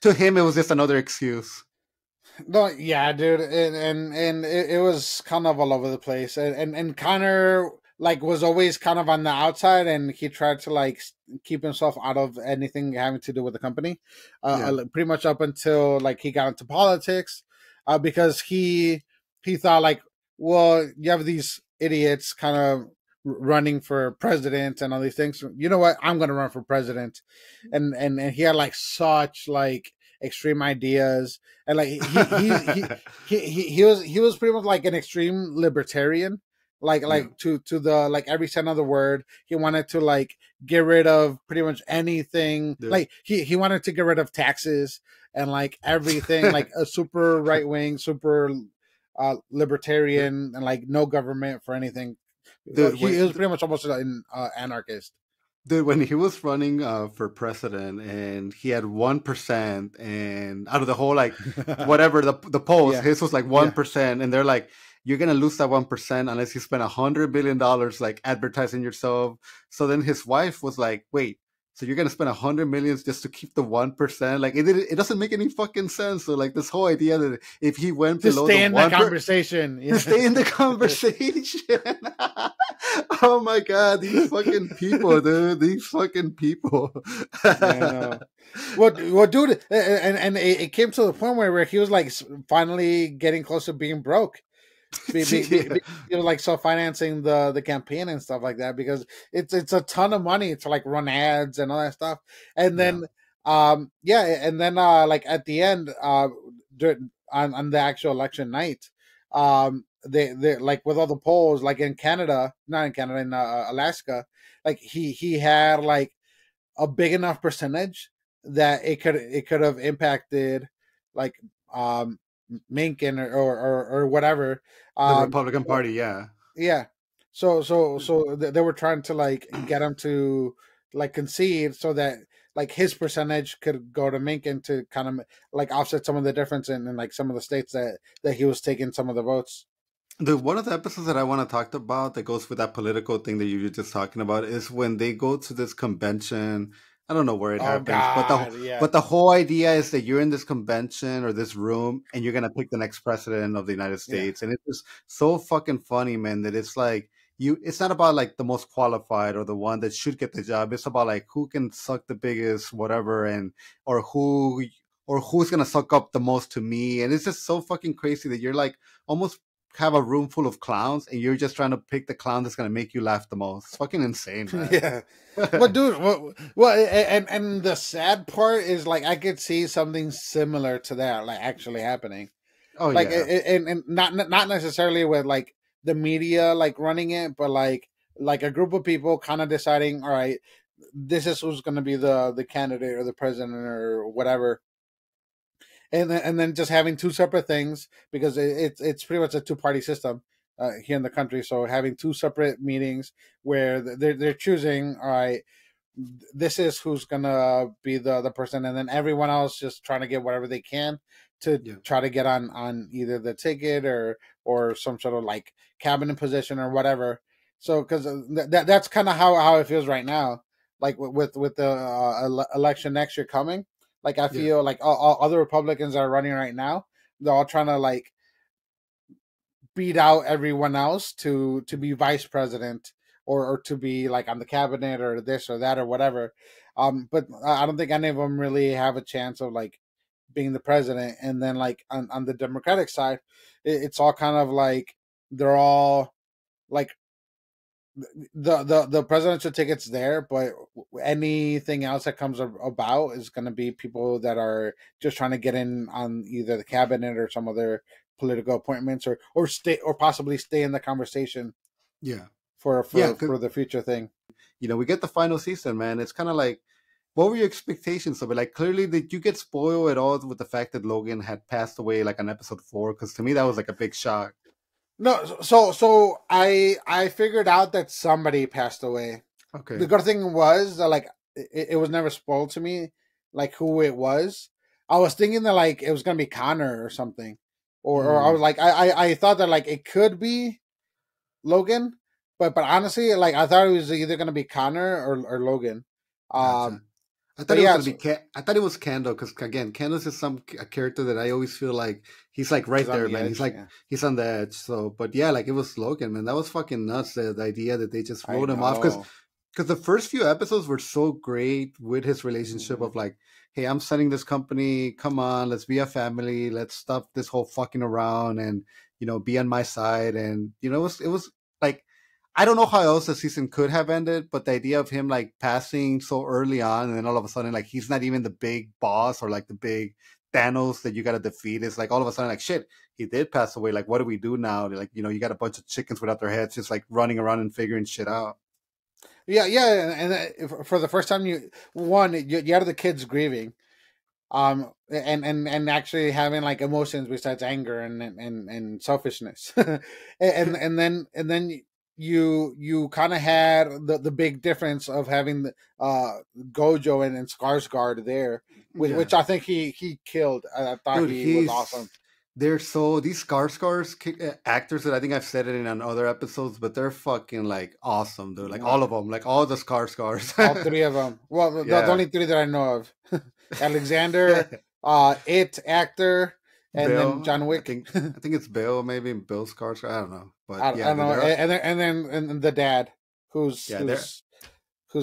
to him it was just another excuse. No, yeah, dude, and it was kind of all over the place, and Connor like was always kind of on the outside, and he tried to like keep himself out of anything having to do with the company, Yeah. pretty much up until like he got into politics, because he thought like, well, you have these idiots kind of running for president and all these things. You know what? I'm gonna run for president, and he had like such like extreme ideas, and like he was pretty much like an extreme libertarian, Yeah. to the like every sense of the word. He wanted to like get rid of pretty much anything. Yeah. Like he wanted to get rid of taxes and like everything, like a super right wing, super libertarian, and like no government for anything. Dude, He was pretty much almost an anarchist. Dude, when he was running for president, and he had 1%, and out of the whole like whatever the polls, Yeah, his was like yeah. 1%, and they're like, you're gonna lose that 1% unless you spend $100 billion like advertising yourself. So then his wife was like, wait, so you're gonna spend 100 millions just to keep the 1%? Like it doesn't make any fucking sense. So like this whole idea that if he went To below the stay in the 1%, conversation. to Yeah. stay in the conversation. Oh my god, these fucking people, dude. These fucking people. Yeah, no. What, dude? And it came to the point where he was like finally getting close to being broke. Yeah. He was like self financing the campaign and stuff like that, because it's a ton of money to like run ads and all that stuff. And Yeah. then and then like at the end on the actual election night, they like with all the polls, like in Canada, not in Canada, in Alaska, like he had like a big enough percentage that it could have impacted like um Minkin or whatever. The Um Republican Party, yeah. yeah. They were trying to like get him to like concede so that like his percentage could go to Minkin to kind of like offset some of the difference in like some of the states that he was taking some of the votes. One of the episodes that I want to talk about that goes with that political thing that you were just talking about is when they go to this convention. I don't know where it Oh happens, but God, yeah. the whole idea is that you're in this convention or this room, and you're gonna pick the next president of the United Yeah. States, and it's just so fucking funny, man. That it's like it's not about like the most qualified or the one that should get the job. It's about like who can suck the biggest, whatever, and or who or who's gonna suck up the most to me, and it's just so fucking crazy that you're like almost have a room full of clowns, and you're just trying to pick the clown that's gonna make you laugh the most. It's fucking insane, man. Yeah. Well, dude, and the sad part is like I could see something similar to that like actually happening. Oh Like yeah. and not necessarily with like the media like running it, but like a group of people kind of deciding, all right, this is who's going to be the candidate or the president or whatever, and then just having two separate things, because it's pretty much a two-party system here in the country. So having two separate meetings where they're choosing, all right, this is who's gonna be the person, and then everyone else just trying to get whatever they can to Yeah. try to get on either the ticket or some sort of like cabinet position or whatever. So because that's kind of how it feels right now, like with the election next year coming. Like I Yeah. feel like all other Republicans that are running right now, they're all trying to like beat out everyone else to be vice president or to be like on the cabinet or this or that or whatever. But I don't think any of them really have a chance of like being the president. And then like on the Democratic side, it's all kind of like they're all like the presidential ticket's there, but anything else that comes about is going to be people that are just trying to get in on either the cabinet or some other political appointments, or stay or possibly stay in the conversation. Yeah, for yeah. for the future thing. We get the final season, man. It's kind of like, what were your expectations of it? Like, clearly, did you get spoiled at all with the fact that Logan had passed away, like on episode 4? Because to me, that was like a big shock. No, so I figured out that somebody passed away. Okay. The good thing was that like it was never spoiled to me, like who it was. I was thinking that like it was gonna be Connor or something, or I was like I thought that like it could be Logan, but honestly, like I thought it was either gonna be Connor or Logan. Gotcha. I thought it was gonna be. I thought it was Kendall, because again, Kendall's just a character that I always feel like he's like right there, man. He's like he's on the edge. So, but yeah, like it was Logan, man. That was fucking nuts. The idea that they just wrote him off, because the first few episodes were so great with his relationship of like, hey, I'm setting this company. Come on, let's be a family. Let's stop this whole fucking around and be on my side. And it was like, I don't know how else the season could have ended, but the idea of him like passing so early on, and then all of a sudden like he's not even the big boss or like the big Thanos that you got to defeat. It's like all of a sudden like, shit, he did pass away. Like, what do we do now? Like, you got a bunch of chickens without their heads just like running around and figuring shit out. Yeah, and for the first time, you had the kids grieving, and actually having like emotions besides anger and selfishness, and then you kind of had the big difference of having the Gojo and Skarsgård there, which I think he killed. I thought he was awesome. They're these Skarsgård actors that I think I've said it in other episodes, but they're fucking like awesome, dude. Like all of them, like all the Skarsgårds. All 3 of them. Well, the only 3 that I know of: Alexander, It actor, and Bill, then John Wick. I think it's Bill, maybe Bill Skarsgård. I don't know, but I don't know. And then the dad, who's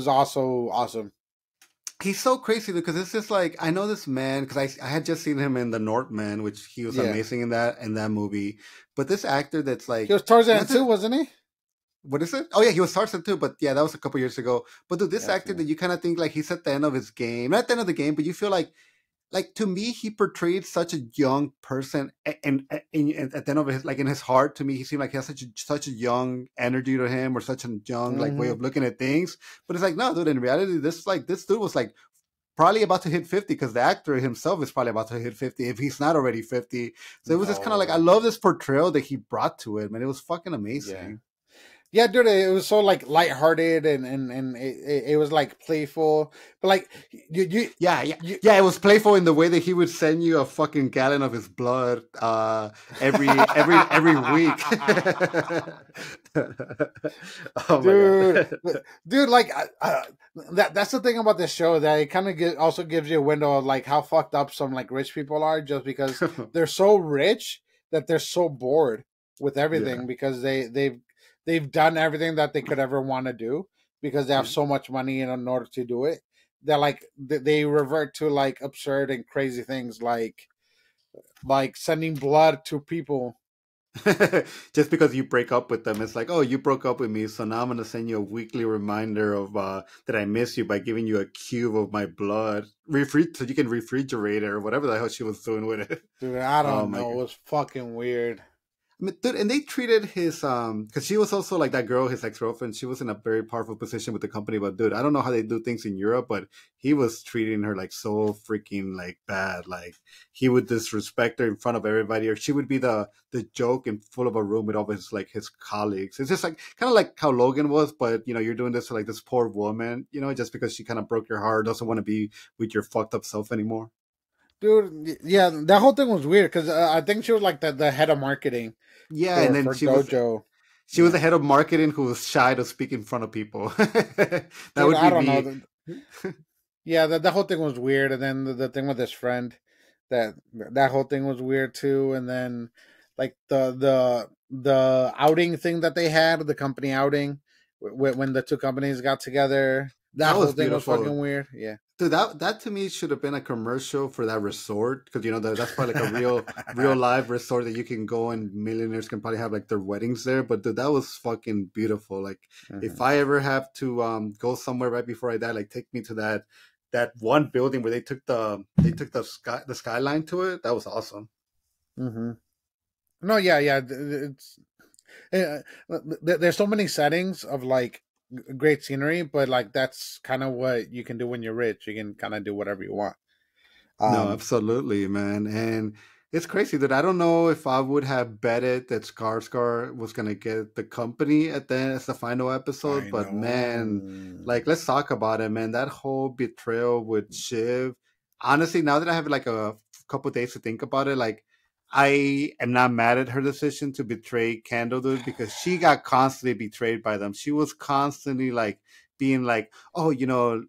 also awesome. He's so crazy because it's just like, I know this man because I had just seen him in The Northman, which he was amazing in that movie. But this actor that's like, he was Tarzan too, wasn't he? What is it? Oh yeah, he was Tarzan too. But yeah, that was a couple years ago. But dude, this actor that you kind of think like he's at the end of his game, not at the end of the game, but you feel like to me he portrayed such a young person, and at the end of his, like in his heart, to me he seemed like he has such a young energy to him, or such a young like way of looking at things. But it's like, no, dude, in reality this dude was like probably about to hit 50, because the actor himself is probably about to hit 50 if he's not already 50. So it was just kind of like, I love this portrayal that he brought to it, man. It was fucking amazing. Yeah, dude, it was so like lighthearted and it was like playful, but like it was playful in the way that he would send you a fucking gallon of his blood every week. Oh dude, like that's the thing about this show, that it kind of also gives you a window of like how fucked up some like rich people are, just because they're so rich that they're so bored with everything, because they've done everything that they could ever want to do, because they have so much money in order to do it. They're like, they revert to like absurd and crazy things, like sending blood to people. Just because you break up with them, it's like, oh, you broke up with me, so now I'm gonna send you a weekly reminder of that I miss you by giving you a cube of my blood, so you can refrigerate it, or whatever the hell she was doing with it. Dude, I don't know. It was fucking weird. I mean, dude, and they treated his because she was also like that girl, his ex-girlfriend. She was in a very powerful position with the company, but dude, I don't know how they do things in Europe, but he was treating her like so freaking like bad. Like he would disrespect her in front of everybody, or she would be the joke in full of a room with all his like his colleagues. It's just like kind of like how Logan was, but you're doing this to like this poor woman, just because she kind of broke your heart, doesn't want to be with your fucked up self anymore. Dude, yeah, that whole thing was weird, because I think she was like the head of marketing. Yeah, and then she was the head of marketing who was shy to speak in front of people. That dude, would be I don't know. Yeah, that whole thing was weird, and then the thing with his friend, that whole thing was weird too. And then like the outing thing that they had, the company outing, when the two companies got together. That That was whole thing was beautiful. fucking weird. Yeah. Dude, that to me should have been a commercial for that resort, because that's probably like a real live resort that you can go and millionaires can probably have like their weddings there. But dude, that was fucking beautiful. Like if I ever have to go somewhere right before I die, like take me to that one building where they took the skyline to it. That was awesome. Mm-hmm. No, yeah. There's so many settings of like great scenery, but like that's kind of what you can do when you're rich. You can kind of do whatever you want. No, absolutely, man. And it's crazy that I don't know if I would have betted that Skarsgård was gonna get the company at the end as the final episode. I But man, know. like let's talk about it, man. That whole betrayal with Shiv. Honestly, now that I have like a couple days to think about it, like I am not mad at her decision to betray Kendall, dude, because she got constantly betrayed by them. She was constantly like being like, oh,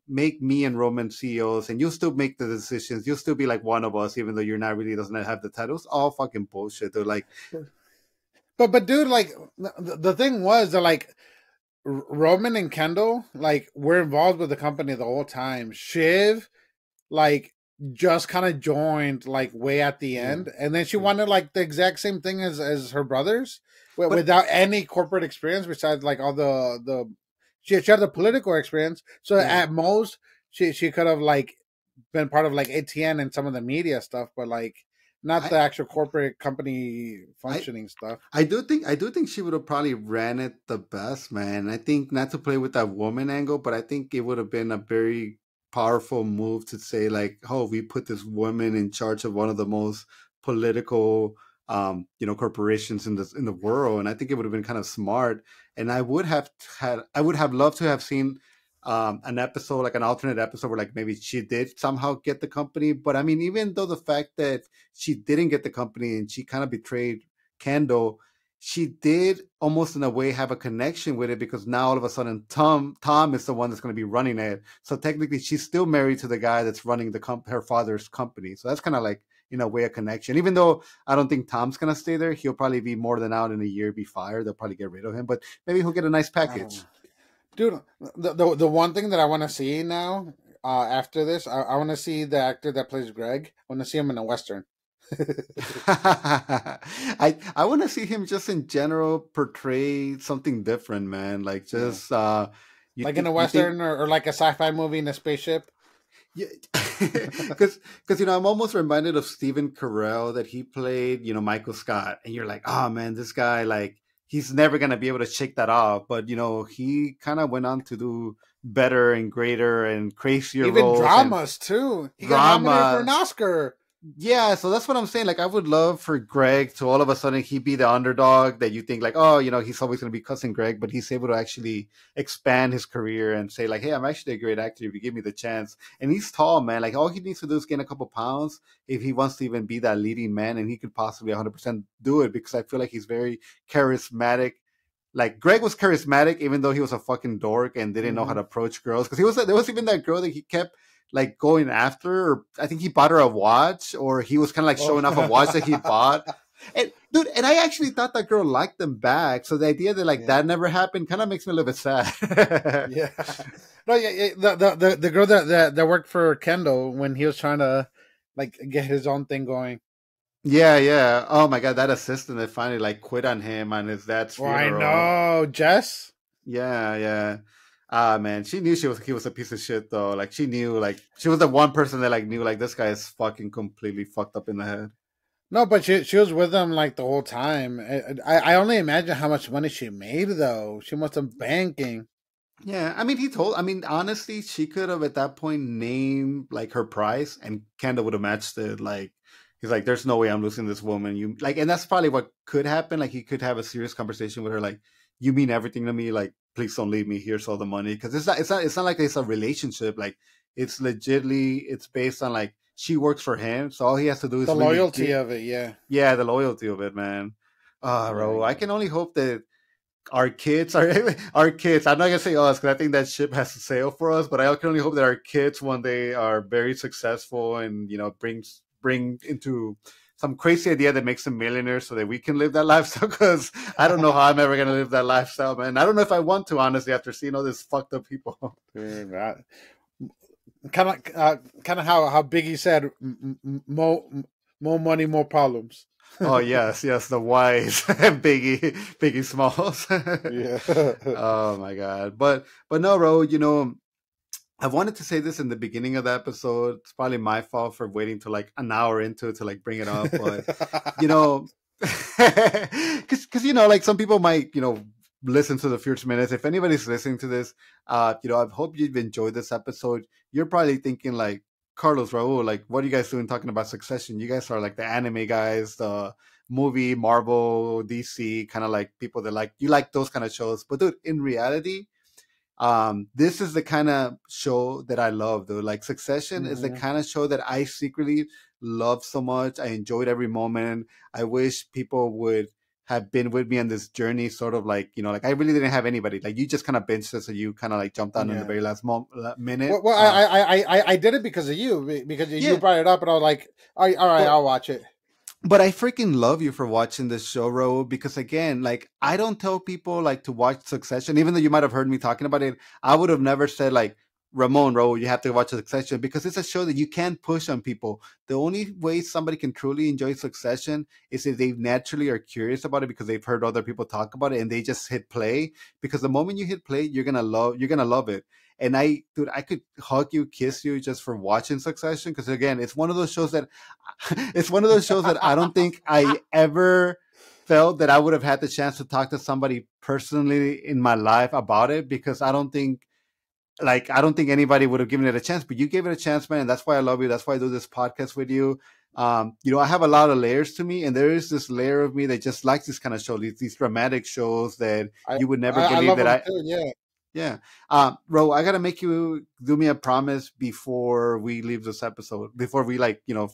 make me and Roman CEOs, and you'll still make the decisions. You'll still be like one of us, even though you're not really doesn't have the titles. All fucking bullshit. They're like, But dude, like the thing was that like Roman and Kendall like were involved with the company the whole time. Shiv like just kind of joined like way at the end, and then she wanted like the exact same thing as her brothers, without any corporate experience besides like all the she had the political experience. So at most she could have like been part of like ATN and some of the media stuff, but like not the actual corporate company functioning stuff. I do think she would have probably ran it the best, man. I think not to play with that woman angle, but I think it would have been a very powerful move to say like, oh, we put this woman in charge of one of the most political corporations in the world. And I think it would have been kind of smart. And I would have loved to have seen an episode, like an alternate episode where like maybe she did somehow get the company. But I mean, even though the fact that she didn't get the company and she kind of betrayed Kendall, she did almost in a way have a connection with it, because now all of a sudden Tom is the one that's going to be running it. So technically she's still married to the guy that's running her father's company. So that's kind of like, in a way, a connection. Even though I don't think Tom's going to stay there, he'll probably be more than out in a year, be fired. They'll probably get rid of him, but maybe he'll get a nice package. Dude, the one thing that I want to see now after this, I want to see the actor that plays Greg. I want to see him in a Western. I want to see him just in general portray something different, man. Like just like in a Western or like a sci-fi movie in a spaceship. Yeah, because I'm almost reminded of Stephen Carell that he played, Michael Scott, and you're like, oh man, this guy, like, he's never gonna be able to shake that off. But he kind of went on to do better and greater and crazier even roles, dramas too. He got nominated for an Oscar. Yeah, so that's what I'm saying. Like, I would love for Greg to all of a sudden he be the underdog that you think like, oh, he's always going to be cussing Greg, but he's able to actually expand his career and say like, hey, I'm actually a great actor if you give me the chance. And he's tall, man. Like, all he needs to do is gain a couple pounds if he wants to even be that leading man, and he could possibly 100% do it, because I feel like he's very charismatic. Like, Greg was charismatic, even though he was a fucking dork and didn't know how to approach girls. Because there was even that girl that he kept like going after, or I think he bought her a watch, or he was kind of like showing off a watch that he bought. And dude, and I actually thought that girl liked them back. So the idea that like that never happened kind of makes me a little bit sad. Yeah. No, yeah. The girl that worked for Kendall when he was trying to like get his own thing going. Yeah. Oh my god, that assistant that finally like quit on him on his dad's funeral. I know, Jess. Yeah. Ah man, she knew he was a piece of shit though. Like, she knew, like, she was the one person that like knew like this guy is fucking completely fucked up in the head. No, but she was with him like the whole time. I only imagine how much money she made though. She must have banking. Yeah, I mean, honestly, she could have at that point named like her price, and Kendall would have matched it. Like, he's like, there's no way I'm losing this woman. You like, and that's probably what could happen. Like, he could have a serious conversation with her, like, you mean everything to me. Like, please don't leave me. Here's all the money. Because it's not like it's a relationship. Like, it's based on like she works for him, so all he has to do is the loyalty of it. Yeah, the loyalty of it, man. Bro, I can only hope that our kids. I'm not gonna say us, because I think that ship has to sail for us. But I can only hope that our kids one day are very successful and bring into some crazy idea that makes them millionaires so that we can live that lifestyle. Because I don't know how I'm ever gonna live that lifestyle, man. I don't know if I want to, honestly, after seeing all these fucked up people. Dude, kind of how Biggie said, more money, more problems. Oh yes, the wise Biggie Smalls. Yeah. Oh my god, but no, Ro, I wanted to say this in the beginning of the episode. It's probably my fault for waiting to like an hour into it to like bring it up, but because like some people might listen to the first minutes. If anybody's listening to this, I hope you've enjoyed this episode. You're probably thinking like, Carlos, Raul, like, what are you guys doing talking about Succession? You guys are like the anime guys, the movie, Marvel, DC, kind of like people that like, you like those kind of shows. But dude, in reality, this is the kind of show that I love, dude. Like Succession is the kind of show that I secretly love so much. I enjoyed every moment. I wish people would have been with me on this journey, sort of like, like I really didn't have anybody. Like you just kind of binged this, so you kind of like jumped on in the very last minute. Well, I did it because of you, because you brought it up, and I was like, all right, I'll watch it. But I freaking love you for watching this show, Ro, because again, like I don't tell people like to watch Succession, even though you might have heard me talking about it. I would have never said like, Ramon, Ro, you have to watch Succession, because it's a show that you can't push on people. The only way somebody can truly enjoy Succession is if they naturally are curious about it because they've heard other people talk about it and they just hit play. Because the moment you hit play, you're gonna love it. And I could hug you, kiss you just for watching Succession, because again, it's one of those shows that I don't think I ever felt that I would have had the chance to talk to somebody personally in my life about it, because I don't think anybody would have given it a chance, but you gave it a chance, man. And that's why I love you. That's why I do this podcast with you. I have a lot of layers to me, and there is this layer of me that just likes this kind of show, these dramatic shows that you would never believe that I. Too, yeah. Ro, I gotta make you do me a promise before we leave this episode, before we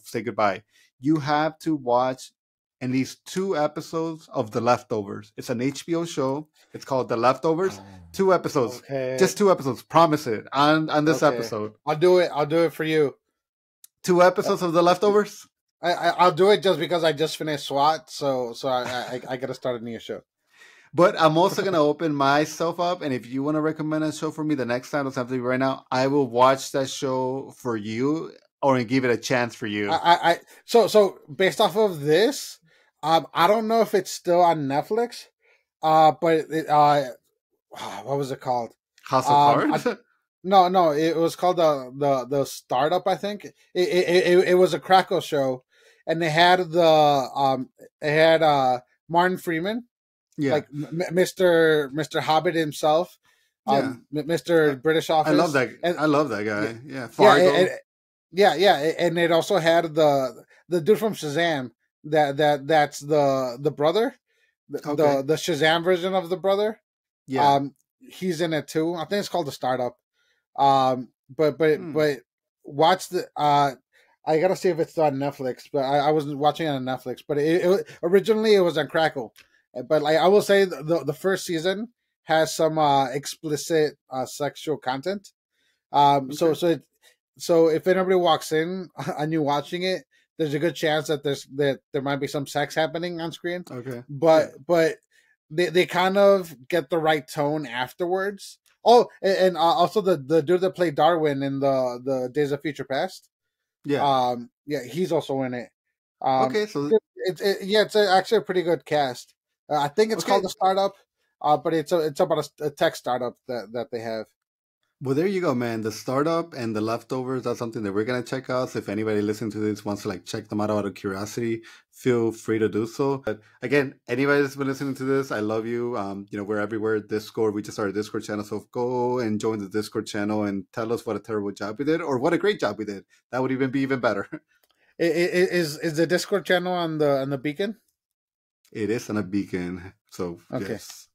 say goodbye. You have to watch at least 2 episodes of The Leftovers. It's an HBO show. It's called The Leftovers. 2 episodes. Okay. Just 2 episodes. Promise it on this episode. I'll do it for you. 2 episodes of The Leftovers? I'll do it just because I just finished SWAT, so I got to start a new show. But I'm also going to open myself up, and if you want to recommend a show for me the next time, doesn't have to be right now, I will watch that show for you or give it a chance for you. So based off of this, I don't know if it's still on Netflix, but what was it called? House of Cards? No, it was called the Startup. I think it was a Krakow show, and they had Martin Freeman, like Mr. Hobbit himself, Mr. British Office. I love that guy. Yeah, Fargo. And it also had the dude from Shazam. That's the brother, the Shazam version of the brother. Yeah, he's in it too. I think it's called The Startup. But watch the. I gotta see if it's on Netflix. But I wasn't watching it on Netflix. But it originally it was on Crackle. But like I will say, the first season has some explicit sexual content. So if anybody walks in and you're watching it, there's a good chance that there might be some sex happening on screen. Okay. But they kind of get the right tone afterwards. Oh, and also the dude that played Darwin in the Days of Future Past. Yeah. He's also in it. Okay, so it's actually a pretty good cast. I think it's called The Startup, but it's about a tech startup that they have. Well, there you go, man. The Startup and The Leftovers, that's something that we're going to check out. So if anybody listening to this wants to check them out of curiosity, feel free to do so. But again, anybody that's been listening to this, I love you. We're everywhere. Discord, we just started a Discord channel. So go and join the Discord channel and tell us what a terrible job we did or what a great job we did. That would be even better. Is the Discord channel on the Beacon? It is on a Beacon. So, okay. Yes.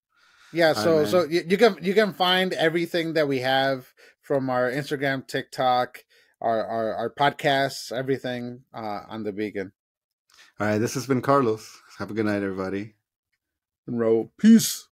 Yeah, so you can find everything that we have from our Instagram, TikTok, our podcasts, everything on the Beacon. All right, this has been Carlos. Have a good night, everybody. And Ro, peace.